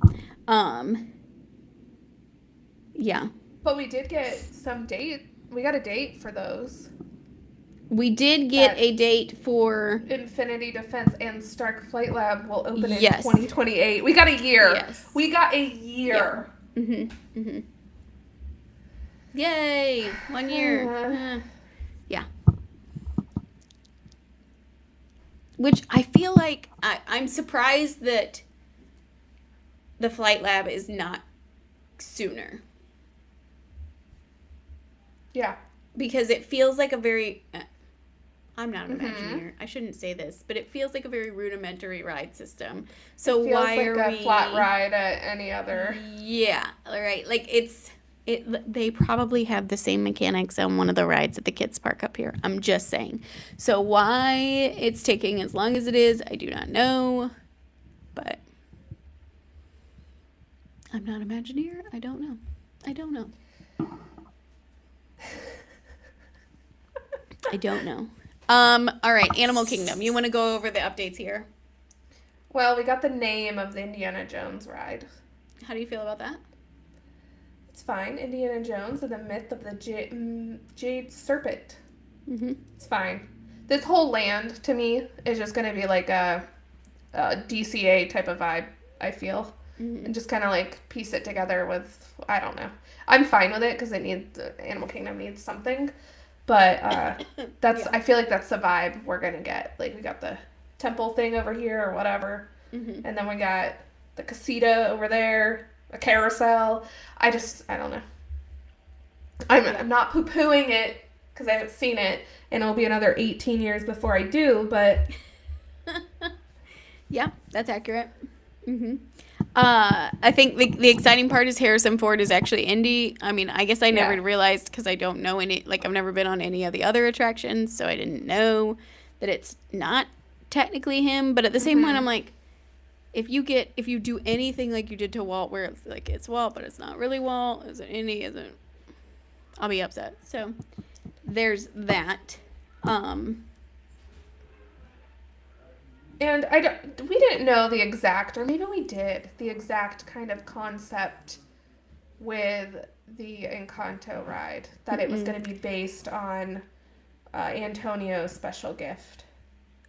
yeah. But we did get some date. We got a date for those. We did get a date for Infinity Defense and Stark Flight Lab will open in 2028. We got a year. Yes. We got a year. Yeah. Yay! 1 year. Yeah. Which I feel like I'm surprised that the Flight Lab is not sooner. Yeah. Because it feels like a very... I'm not an Imagineer. I shouldn't say this, but it feels like a very rudimentary ride system. So why are we... It feels like a flat ride at any other... Yeah, right. Like, they probably have the same mechanics on one of the rides at the kids' park up here. I'm just saying. So why it's taking as long as it is, I do not know. But I'm not an Imagineer. I don't know. I don't know. All right, Animal Kingdom. You want to go over the updates here? Well, we got the name of the Indiana Jones ride. How do you feel about that? It's fine. Indiana Jones and the myth of the Jade Serpent. Mm-hmm. It's fine. This whole land, to me, is just going to be like a DCA type of vibe, I feel. Mm-hmm. And just kind of like piece it together with, I don't know. I'm fine with it because the Animal Kingdom needs something. But that's Yeah. I feel like that's the vibe we're going to get. Like, we got the temple thing over here or whatever. Mm-hmm. And then we got the casita over there, a carousel. I don't know. I'm not poo-pooing it because I haven't seen it, and it'll be another 18 years before I do, but... Yeah, that's accurate. Mm-hmm. I think the exciting part is Harrison Ford is actually Indy. I mean, I guess I never realized because I don't know any, like, I've never been on any of the other attractions, so I didn't know that it's not technically him. But at the same point, I'm like, if you do anything like you did to Walt, where it's like it's Walt, but it's not really Walt, is it Indy, isn't? I'll be upset. So there's that. And we didn't know the exact, or maybe we did, the exact kind of concept with the Encanto ride, that it was going to be based on Antonio's special gift.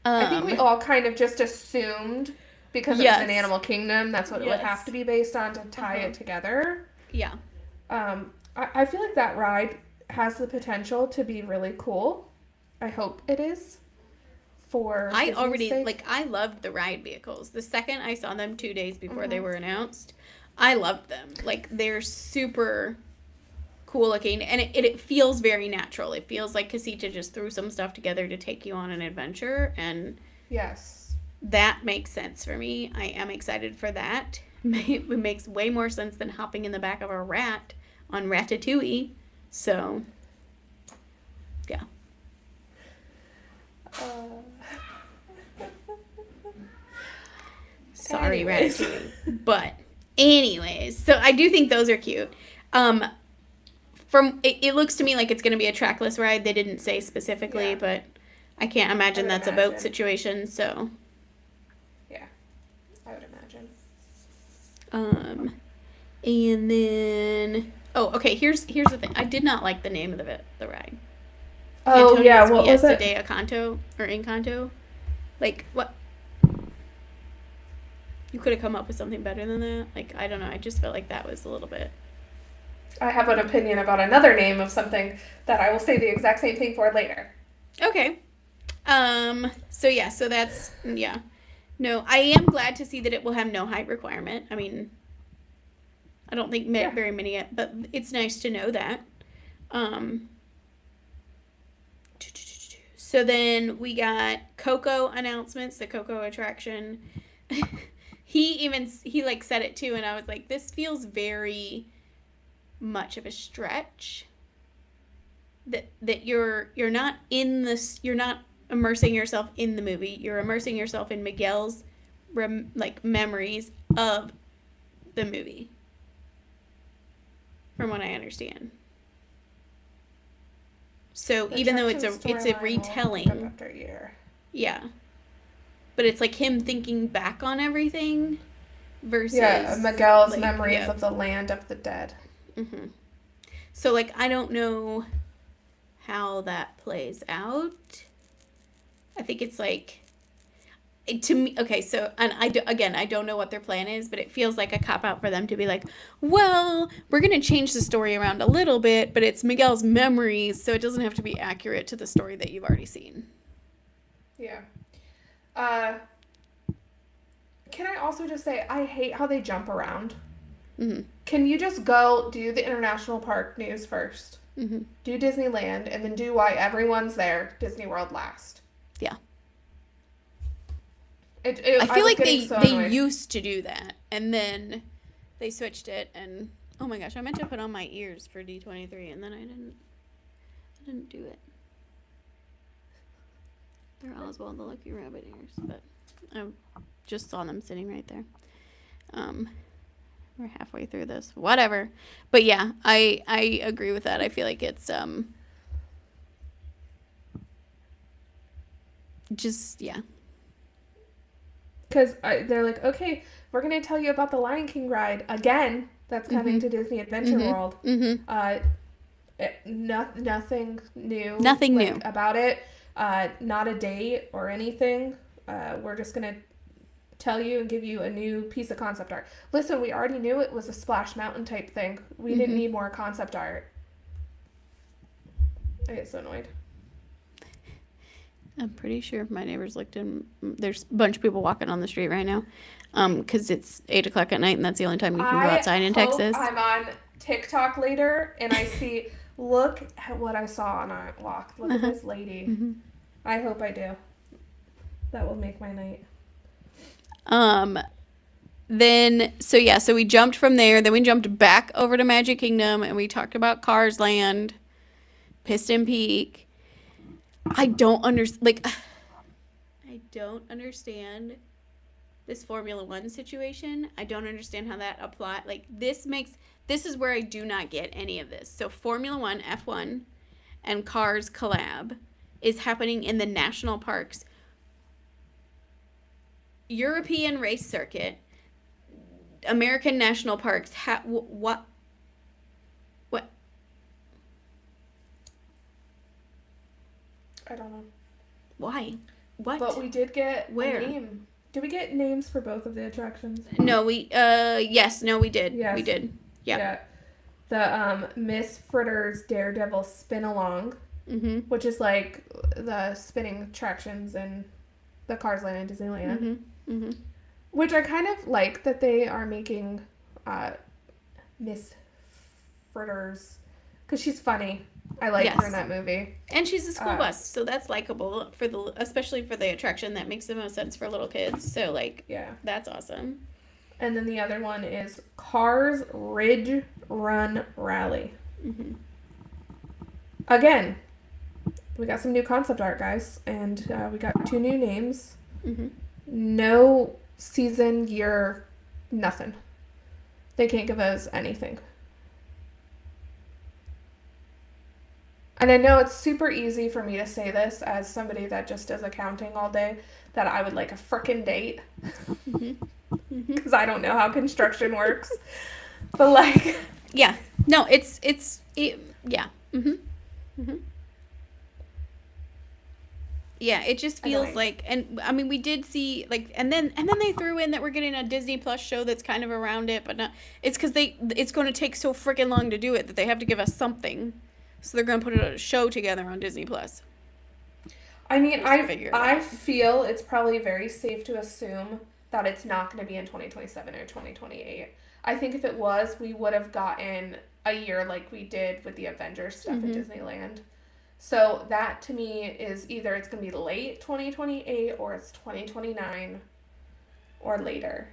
I think we all kind of just assumed, because it was an Animal Kingdom, that's what it would have to be based on to tie it together. Yeah. I feel like that ride has the potential to be really cool. I hope it is. I loved the ride vehicles. The second I saw them 2 days before they were announced, I loved them. Like, they're super cool looking, and it feels very natural. It feels like Casita just threw some stuff together to take you on an adventure, and yes, that makes sense for me. I am excited for that. It makes way more sense than hopping in the back of a rat on Ratatouille. So, yeah. Sorry, Ratatouille. But anyways, so I do think those are cute. It looks to me like it's going to be a trackless ride. They didn't say specifically, but I can't imagine that's a boat situation. So yeah, I would imagine. And then here's the thing. I did not like the name of the ride. Oh, Antonio's what was it? De Encanto or Encanto. Like, what? You could have come up with something better than that. Like, I don't know. I just felt like that was a little bit. I have an opinion about another name of something that I will say the exact same thing for later. Okay. So that's, yeah. No, I am glad to see that it will have no height requirement. I mean, I don't think very many yet, but it's nice to know that. So then we got Coco announcements, the Coco attraction. He said it too, and I was like, this feels very much of a stretch. That you're not in this, you're not immersing yourself in the movie. You're immersing yourself in Miguel's memories of the movie. From what I understand. So even though it's a retelling after a year. Yeah. But it's like him thinking back on everything versus Miguel's memories of the land of the dead. Mm-hmm. So I don't know how that plays out. I think it's to me, okay, so, and I don't know what their plan is, but it feels like a cop-out for them to be like, well, we're going to change the story around a little bit, but it's Miguel's memories, so it doesn't have to be accurate to the story that you've already seen. Yeah. Can I also just say, I hate how they jump around. Mm-hmm. Can you just go do the international park news first, mm-hmm. do Disneyland, and then do why everyone's there, Disney World last? Yeah. I feel like they used to do that, and then they switched it, and oh my gosh, I meant to put on my ears for D23, and then I didn't do it. They're Oswald the Lucky Rabbit ears, but I just saw them sitting right there. We're halfway through this, whatever. But yeah, I agree with that. I feel like it's just, yeah. because they're like, okay, we're going to tell you about the Lion King ride again that's coming to Disney Adventure World. Nothing new. Nothing new about it. Not a date or anything. We're just going to tell you and give you a new piece of concept art. Listen, we already knew it was a Splash Mountain type thing. We didn't need more concept art. I get so annoyed. I'm pretty sure if my neighbors looked in, there's a bunch of people walking on the street right now, because it's 8 o'clock at night and that's the only time you can go outside in Texas. I'm on TikTok later and I see, look at what I saw on our walk. Look at this lady. I hope I do. That will make my night. So we jumped from there, then we jumped back over to Magic Kingdom and we talked about Cars Land, Piston Peak. I don't understand this Formula One situation. I don't understand how that applies. Like, this is where I do not get any of this. So Formula One, F1, and Cars collab is happening in the national parks. European race circuit, American national parks. What? I don't know. Why? What? But we did get a name. Did we get names for both of the attractions? No, we did. Yes. We did. Yeah. The Miss Fritter's Daredevil Spin Along, which is like the spinning attractions in the Cars Land and Disneyland. Which I kind of like that they are making Miss Fritter's, because she's funny. I like her in that movie. And she's a school bus, so that's likable especially for the attraction. That makes the most sense for little kids. So that's awesome. And then the other one is Cars Ridge Run Rally. Again, we got some new concept art, guys, and we got 2 new names. No season, year, nothing. They can't give us anything. And I know it's super easy for me to say this as somebody that just does accounting all day, that I would like a frickin' date. Because I don't know how construction works. But like... Yeah. No, yeah. Yeah, it just feels like, and I mean, we did see like, and then they threw in that we're getting a Disney Plus show that's kind of around it, but not. It's because it's going to take so freaking long to do it that they have to give us something, so they're going to put a show together on Disney Plus. I mean, I feel it's probably very safe to assume that it's not going to be in 2027 or 2028. I think if it was, we would have gotten a year like we did with the Avengers stuff at Disneyland. So that to me is either it's going to be late 2028 or it's 2029 or later.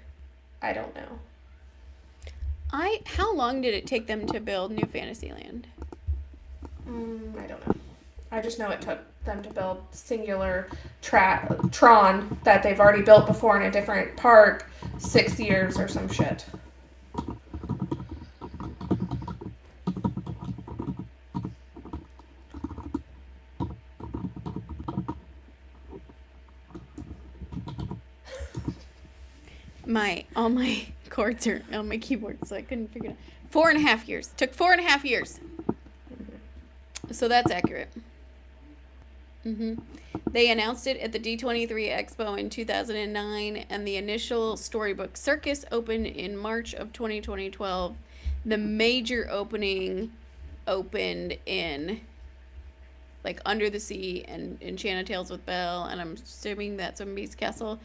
I don't know. How long did it take them to build New Fantasyland? I don't know. I just know it took them to build singular Tron that they've already built before in a different park 6 years or some shit. All my cords are on my keyboard, so I couldn't figure it out. 4.5 years. Took 4.5 years. So that's accurate. They announced it at the D23 Expo in 2009, and the initial storybook circus opened in March of 2012. The major opening opened in like Under the Sea and Enchanted Tales with Belle, and I'm assuming that's in Beast Castle.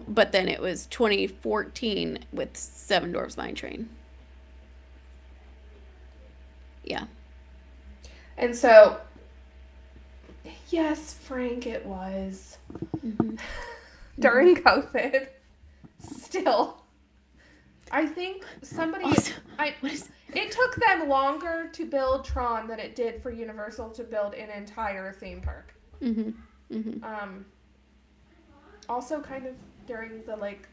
But then it was 2014 with Seven Dwarfs Mine Train. Yeah. And so, yes, Frank, it was. During COVID. Still. I think somebody... it took them longer to build Tron than it did for Universal to build an entire theme park. Also kind of during the, like,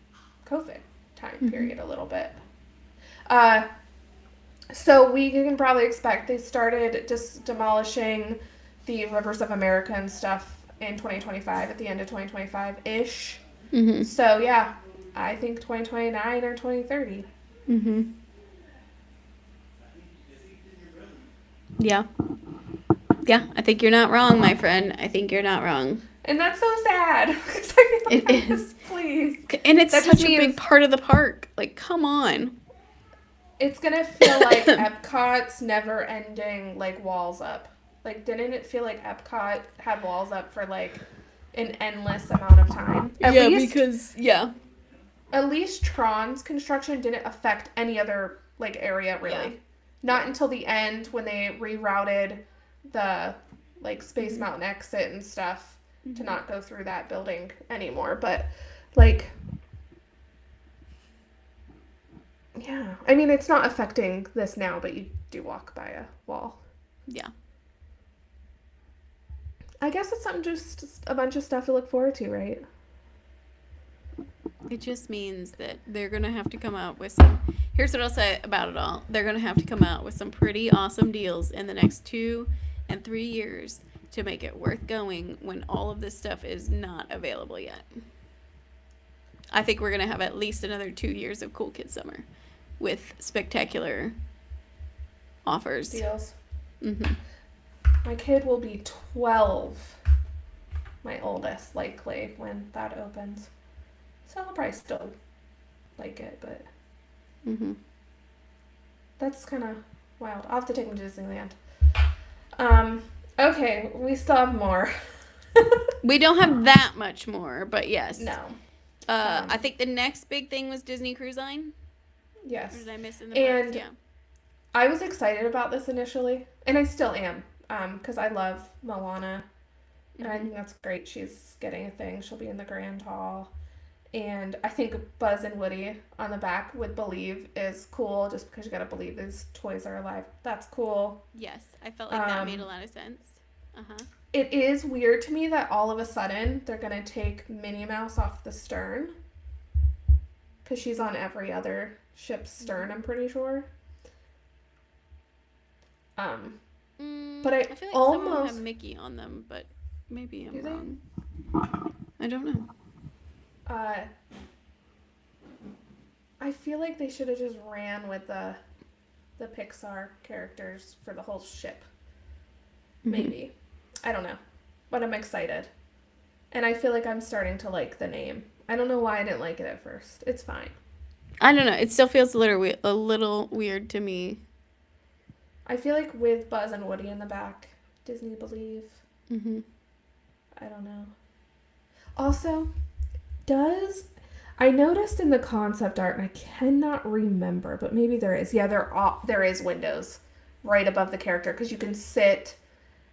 COVID time period a little bit. So we can probably expect they started just demolishing the Rivers of America and stuff in 2025, at the end of 2025-ish. Mm-hmm. So yeah, I think 2029 or 2030. Mm-hmm. Yeah. Yeah, I think you're not wrong, my friend. I think you're not wrong. And that's so sad. 'Cause I feel It like is. please. And it's That just such a means big part of the park. Like, come on. it's gonna feel like Epcot's never ending like walls up. Like, didn't it feel like Epcot had walls up for like an endless amount of time? At least Tron's construction didn't affect any other like area really. Yeah. Not until the end when they rerouted the like Space Mountain exit and stuff to not go through that building anymore. But like, yeah, I mean it's not affecting this now, but you do walk by a wall. Yeah. I guess it's something, just a bunch of stuff to look forward to, right? It just means that they're going to have to come out with some. Here's what I'll say about it all. They're going to have to come out with some pretty awesome deals in the next 2 and 3 years to make it worth going when all of this stuff is not available yet. I think we're going to have at least another 2 years of Cool Kids Summer with spectacular offers. Deals. Mm-hmm. My kid will be 12, my oldest, likely, when that opens. So I'll probably still like it, but Mm-hmm. that's kind of wild. I'll have to take him to Disneyland. Okay, we still have more. We don't have that much more, but yes. No. I think the next big thing was Disney Cruise Line. Yes. Or did I miss in the And first? Yeah. I was excited about this initially, and I still am, because I love Moana, and I think that's great. She's getting a thing. She'll be in the Grand Hall. And I think Buzz and Woody on the back with Believe is cool, just because you gotta believe these toys are alive. That's cool. Yes, I felt like that made a lot of sense. Uh-huh. It is weird to me that all of a sudden they're gonna take Minnie Mouse off the stern, because she's on every other ship's stern, I'm pretty sure. But I feel like some of them almost... have Mickey on them, but maybe I'm Do they? wrong. I don't know. I feel like they should have just ran with the Pixar characters for the whole ship. Maybe. I don't know. But I'm excited. And I feel like I'm starting to like the name. I don't know why I didn't like it at first. It's fine. I don't know. It still feels a little weird to me. I feel like with Buzz and Woody in the back, Disney Believe. Mm-hmm. I don't know. Also, I noticed in the concept art, and I cannot remember, but maybe there is. Yeah, there is windows right above the character, because you can sit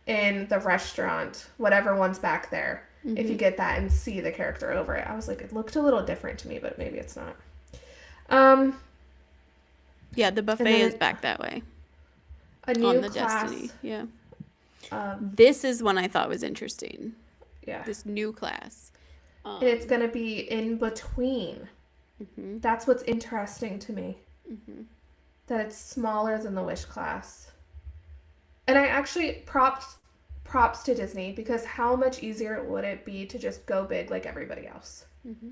in the restaurant, whatever one's back there, if you get that and see the character over it. I was like, it looked a little different to me, but maybe it's not. Yeah, the buffet is back that way. A new on the class. Destiny. Yeah. This is one I thought was interesting. Yeah. This new class. And it's going to be in between. Mm-hmm. That's what's interesting to me. Mm-hmm. That it's smaller than the Wish class. And I actually props to Disney, because how much easier would it be to just go big like everybody else? Mm-hmm.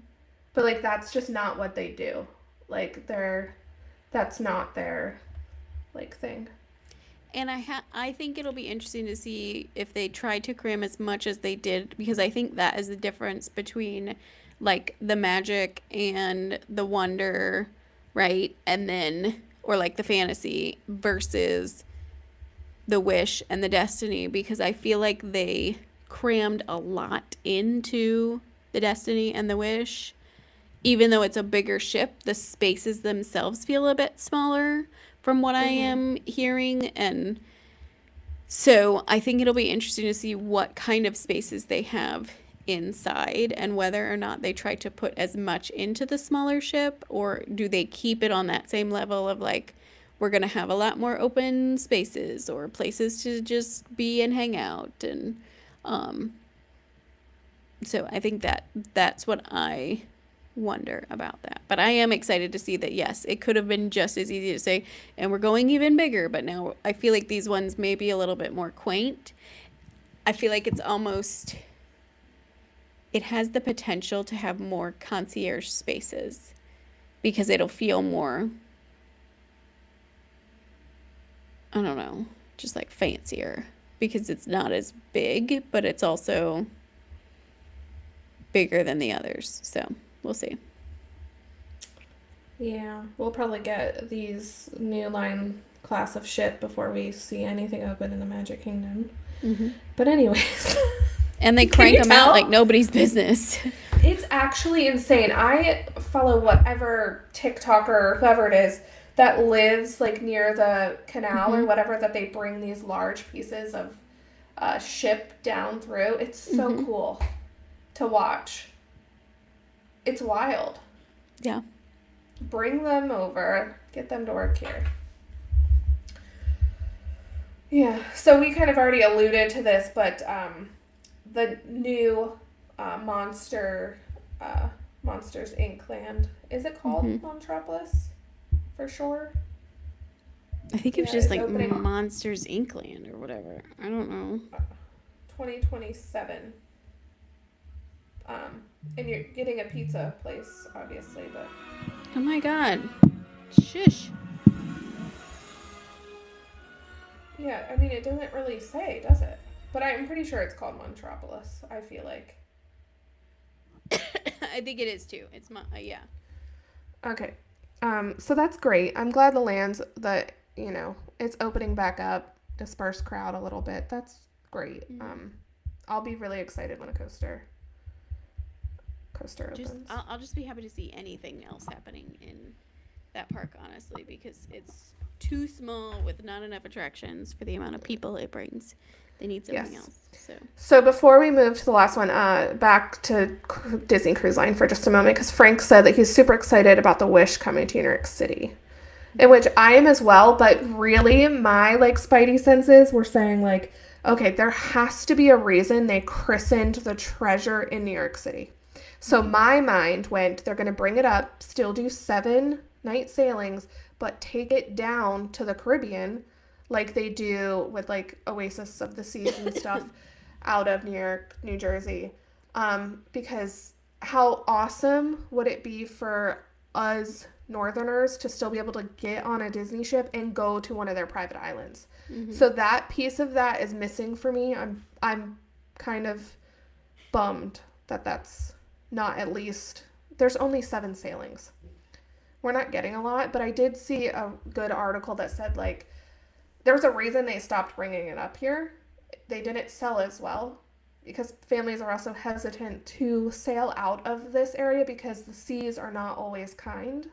But like that's just not what they do. Like that's not their like thing. And I think it'll be interesting to see if they try to cram as much as they did, because I think that is the difference between like the Magic and the Wonder, right? And then, or like the Fantasy versus the Wish and the Destiny, because I feel like they crammed a lot into the Destiny and the Wish. Even though it's a bigger ship, the spaces themselves feel a bit smaller from what I am hearing. And so I think it'll be interesting to see what kind of spaces they have inside, and whether or not they try to put as much into the smaller ship, or do they keep it on that same level of like, we're going to have a lot more open spaces or places to just be and hang out. And so I think that's what I wonder about that. But I am excited to see that, yes, it could have been just as easy to say, and we're going even bigger, but now I feel like these ones may be a little bit more quaint. I feel like it's almost it has the potential to have more concierge spaces because it'll feel more, I don't know, just like fancier because it's not as big, but it's also bigger than the others. So we'll see. Yeah, we'll probably get these new line class of shit before we see anything open in the Magic Kingdom. Mm-hmm. But anyways, And they can crank you them out tell? like nobody's business. It's actually insane. I follow whatever TikToker or whoever it is that lives like near the canal or Mm-hmm. whatever that they bring these large pieces of ship down through. It's so Mm-hmm. cool to watch. It's wild. Yeah. Bring them over. Get them to work here. Yeah. So we kind of already alluded to this, but the new Monsters Inc. land, is it called Mm-hmm. Monstropolis for sure? I think it was Yeah, just it's like opening Monsters Inc. land or whatever. I don't know. 2027. And you're getting a pizza place, obviously, but Oh my god. Shush. yeah, I mean, it doesn't really say, does it? But I'm pretty sure it's called Monstropolis, I feel like. I think it is too. It's yeah. Okay. So that's great. I'm glad the lands that, it's opening back up, disperse crowd a little bit. That's great. Mm-hmm. I'll be really excited when a coaster Just opens. I'll just be happy to see anything else happening in that park, honestly, because it's too small with not enough attractions for the amount of people it brings. They need something Yes. else. So So before we move to the last one, back to Disney Cruise Line for just a moment, because Frank said that he's super excited about the Wish coming to New York City, in which I am as well. But really, my spidey senses were saying okay, there has to be a reason they christened the treasure in New York City. So my mind went, they're going to bring it up, still do 7-night sailings, but take it down to the Caribbean like they do with Oasis of the Seas and stuff out of New York, New Jersey. Because how awesome would it be for us Northerners to still be able to get on a Disney ship and go to one of their private islands? mm-hmm. So that piece of that is missing for me. I'm kind of bummed that that's not at least. There's only 7 sailings. We're not getting a lot, but I did see a good article that said there's a reason they stopped bringing it up here. They didn't sell as well because families are also hesitant to sail out of this area because the seas are not always kind.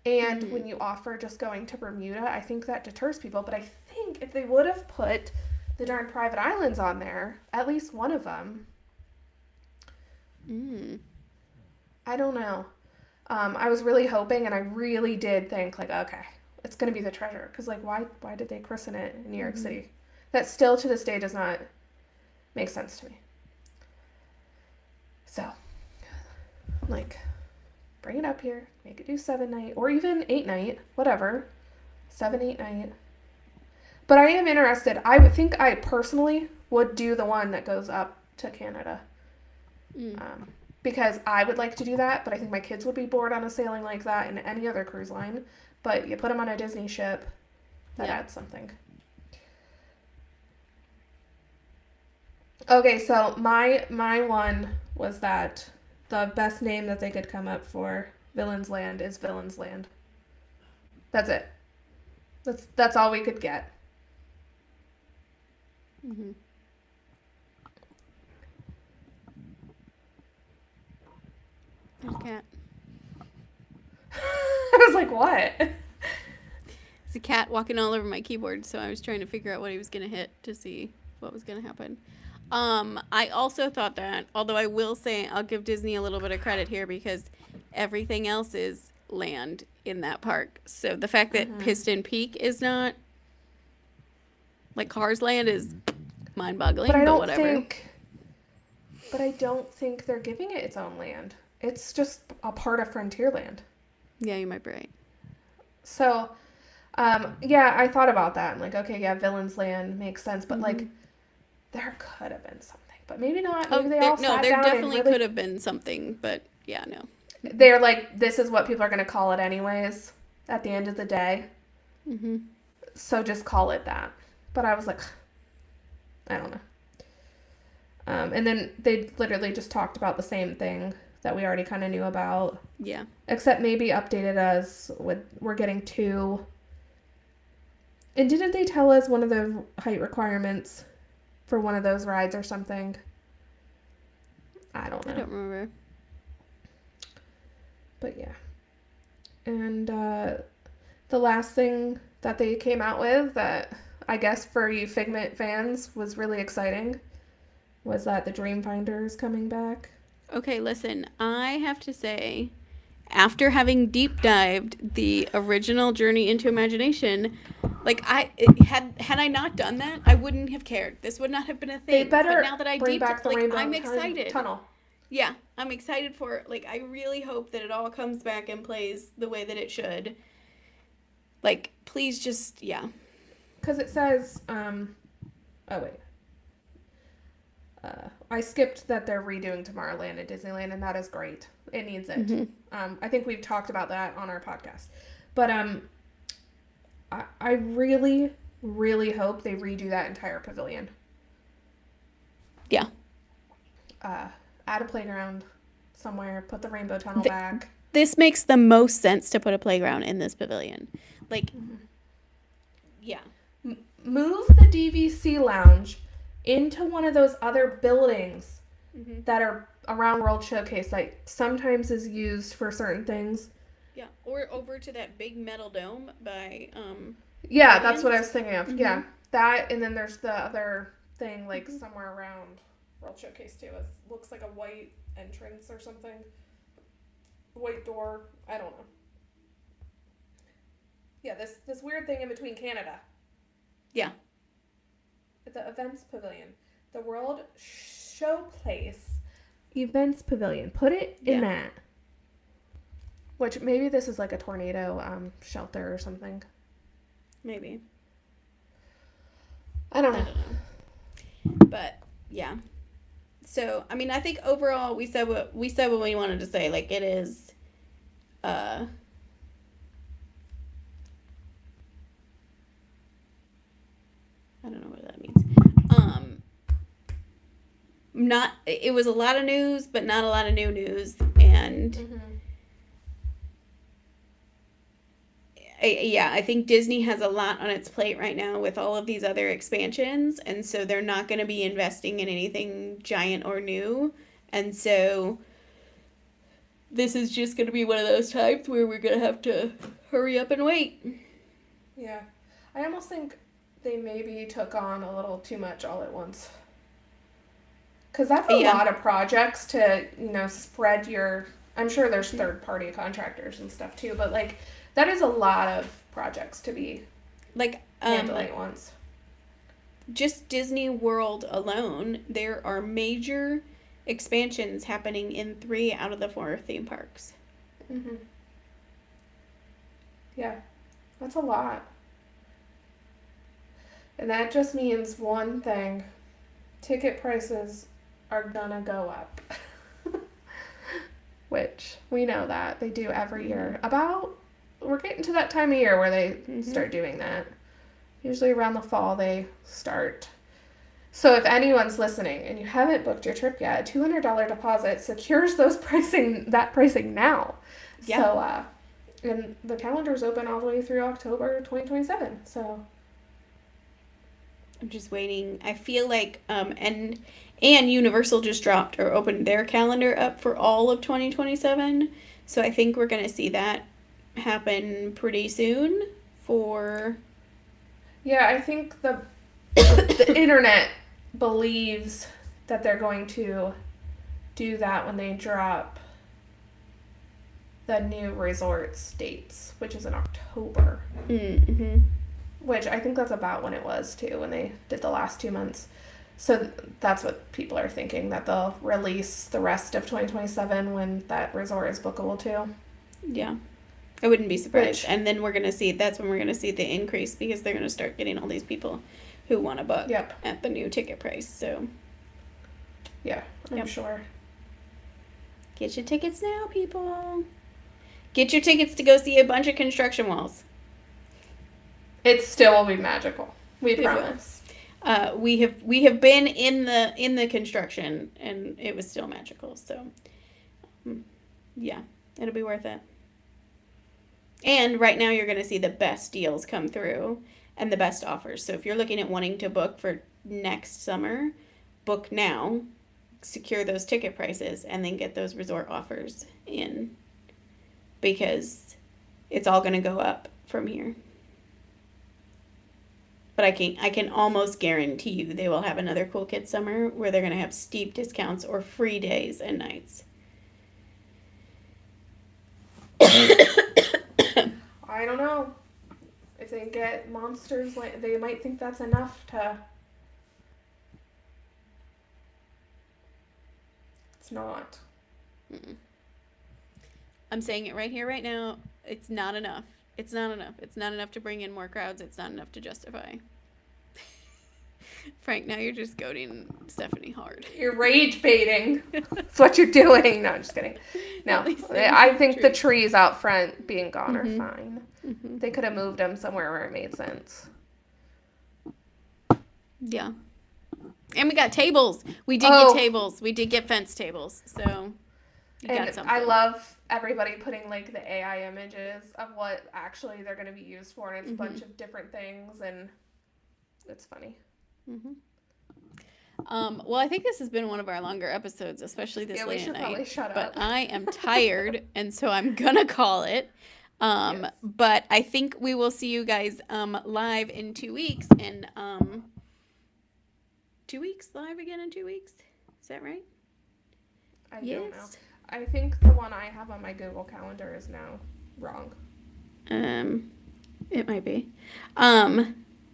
And Mm-hmm. when you offer just going to Bermuda, I think that deters people. But I think if they would have put the darn private islands on there, at least one of them, I don't know. I was really hoping, and I really did think okay, it's gonna be the treasure, because why did they christen it in New York City? That still to this day does not make sense to me. So, bring it up here, make it do 7-night or even 8-night, whatever, 7-8 night. But I am interested. I would think I personally would do the one that goes up to Canada. Because I would like to do that, but I think my kids would be bored on a sailing like that in any other cruise line. But you put them on a Disney ship, that adds something. Okay, so my one was that the best name that they could come up for Villain's Land is Villain's Land. That's it. That's all we could get. Mm-hmm. There's a cat. I was like, what? It's a cat walking all over my keyboard, so I was trying to figure out what he was going to hit to see what was going to happen. I also thought that, although I will say I'll give Disney a little bit of credit here because everything else is land in that park. So the fact that Piston Peak is not Cars Land is mind-boggling, but whatever. But I don't think they're giving it its own land. It's just a part of Frontierland. Yeah, you might be right. So, yeah, I thought about that. I'm okay, yeah, Villain's Land makes sense, but there could have been something But maybe not. Oh, Maybe they all sat there down definitely and really... could have been something, but yeah, no. They're like, this is what people are going to call it anyways at the end of the day. Mm-hmm. So just call it that. But I was like, I don't know. And then they literally just talked about the same thing that we already kind of knew about. Yeah. Except maybe updated us with, we're getting 2. And didn't they tell us one of the height requirements for one of those rides or something? I don't know. I don't remember. But yeah. And the last thing that they came out with that I guess for you Figment fans was really exciting was that the Dreamfinder is coming back. Okay, listen, I have to say, after having deep dived the original Journey into Imagination, like had I not done that, I wouldn't have cared. This would not have been a thing. They better but now that I bring back the like, Rainbow I'm excited. Tunnel. Yeah, I'm excited for it. Like, I really hope that it all comes back and plays the way that it should. Like, please just, yeah. Because it says, oh wait. I skipped that they're redoing Tomorrowland at Disneyland, and that is great. It needs it. Mm-hmm. I think we've talked about that on our podcast. But I really, really hope they redo that entire pavilion. Yeah. Add a playground somewhere. Put the Rainbow Tunnel back. This makes the most sense to put a playground in this pavilion. Like, yeah. Move the DVC Lounge into one of those other buildings that are around World Showcase, like sometimes is used for certain things. Yeah, or over to that big metal dome by yeah, that's what I was thinking of. Yeah, that, and then there's the other thing like somewhere around World Showcase too. It looks like a white entrance or something. White door. I don't know. Yeah, this weird thing in between Canada. Yeah. The events pavilion. The World Showplace events pavilion. Put it in that. Which maybe this is like a tornado shelter or something. Maybe. I don't know. But yeah. So, I mean, I think overall we said what we wanted to say. Like, it is I don't know what that means. It was a lot of news, but not a lot of new news. And I think Disney has a lot on its plate right now with all of these other expansions. And so they're not going to be investing in anything giant or new. And so this is just going to be one of those times where we're going to have to hurry up and wait. Yeah. I almost think they maybe took on a little too much all at once. Because that's a lot of projects to, spread your... I'm sure there's third-party contractors and stuff, too. But, like, that is a lot of projects to be handling at once. Just Disney World alone, there are major expansions happening in 3 out of the 4 theme parks. Yeah. That's a lot. And that just means one thing. Ticket prices are gonna go up. Which, we know that. They do every year. We're getting to that time of year where they start doing that. Usually around the fall they start. So if anyone's listening and you haven't booked your trip yet, a $200 deposit secures that pricing now. Yeah. So, and the calendar's open all the way through October 2027, so... I'm just waiting. I feel like, and Universal just dropped or opened their calendar up for all of 2027. So I think we're going to see that happen pretty soon for... Yeah, I think the internet believes that they're going to do that when they drop the new resorts dates, which is in October. Which I think that's about when it was, too, when they did the last 2 months. So that's what people are thinking, that they'll release the rest of 2027 when that resort is bookable, too. Yeah. I wouldn't be surprised. And then that's when we're going to see the increase, because they're going to start getting all these people who want to book at the new ticket price, so... Yeah, I'm Yep. sure. Get your tickets now, people. Get your tickets to go see a bunch of construction walls. It still will be magical. We It will. promise. We have been in the construction, and it was still magical. So, yeah, it'll be worth it. And right now, you're going to see the best deals come through and the best offers. So if you're looking at wanting to book for next summer, book now, secure those ticket prices, and then get those resort offers in, because it's all going to go up from here. But I can almost guarantee you they will have another Cool Kids summer where they're going to have steep discounts or free days and nights. I don't know. If they get monsters, like they might think that's enough to. It's not. Mm-mm. I'm saying it right here, right now. It's not enough. It's not enough. It's not enough to bring in more crowds. It's not enough to justify. Frank, now you're just goading Stephanie hard. You're rage baiting. That's what you're doing. No, I'm just kidding. No, I think the trees out front being gone are fine. Mm-hmm. They could have moved them somewhere where it made sense. Yeah. And we got tables. We did get tables. We did get fence tables. So you got something. I love everybody putting like the AI images of what actually they're going to be used for, and it's a bunch of different things, and it's funny. Well, I think this has been one of our longer episodes, especially this late at night. We should probably shut up. But I am tired, and so I'm gonna call it. Yes. But I think we will see you guys live in 2 weeks, and 2 weeks live again in 2 weeks. Is that right? I don't know. I think the one I have on my Google Calendar is now wrong. It might be.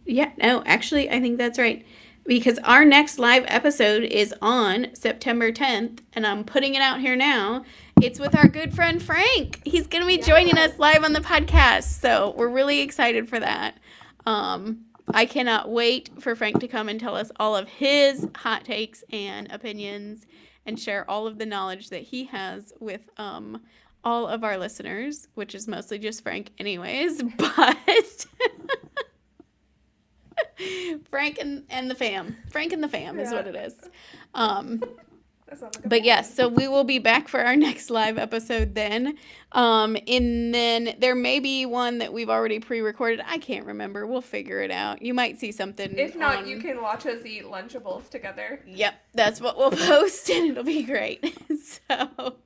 Yeah, no, actually, I think that's right. Because our next live episode is on September 10th, and I'm putting it out here now. It's with our good friend Frank. He's going to be joining us live on the podcast, so we're really excited for that. I cannot wait for Frank to come and tell us all of his hot takes and opinions and share all of the knowledge that he has with all of our listeners, which is mostly just Frank anyways, but Frank and the fam. Frank and the fam is what it is. But yes, so we will be back for our next live episode then. And then there may be one that we've already pre-recorded. I can't remember. We'll figure it out. You might see something. If not, you can watch us eat Lunchables together. Yep, that's what we'll post, and it'll be great. So. All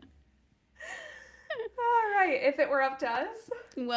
right, if it were up to us. Well.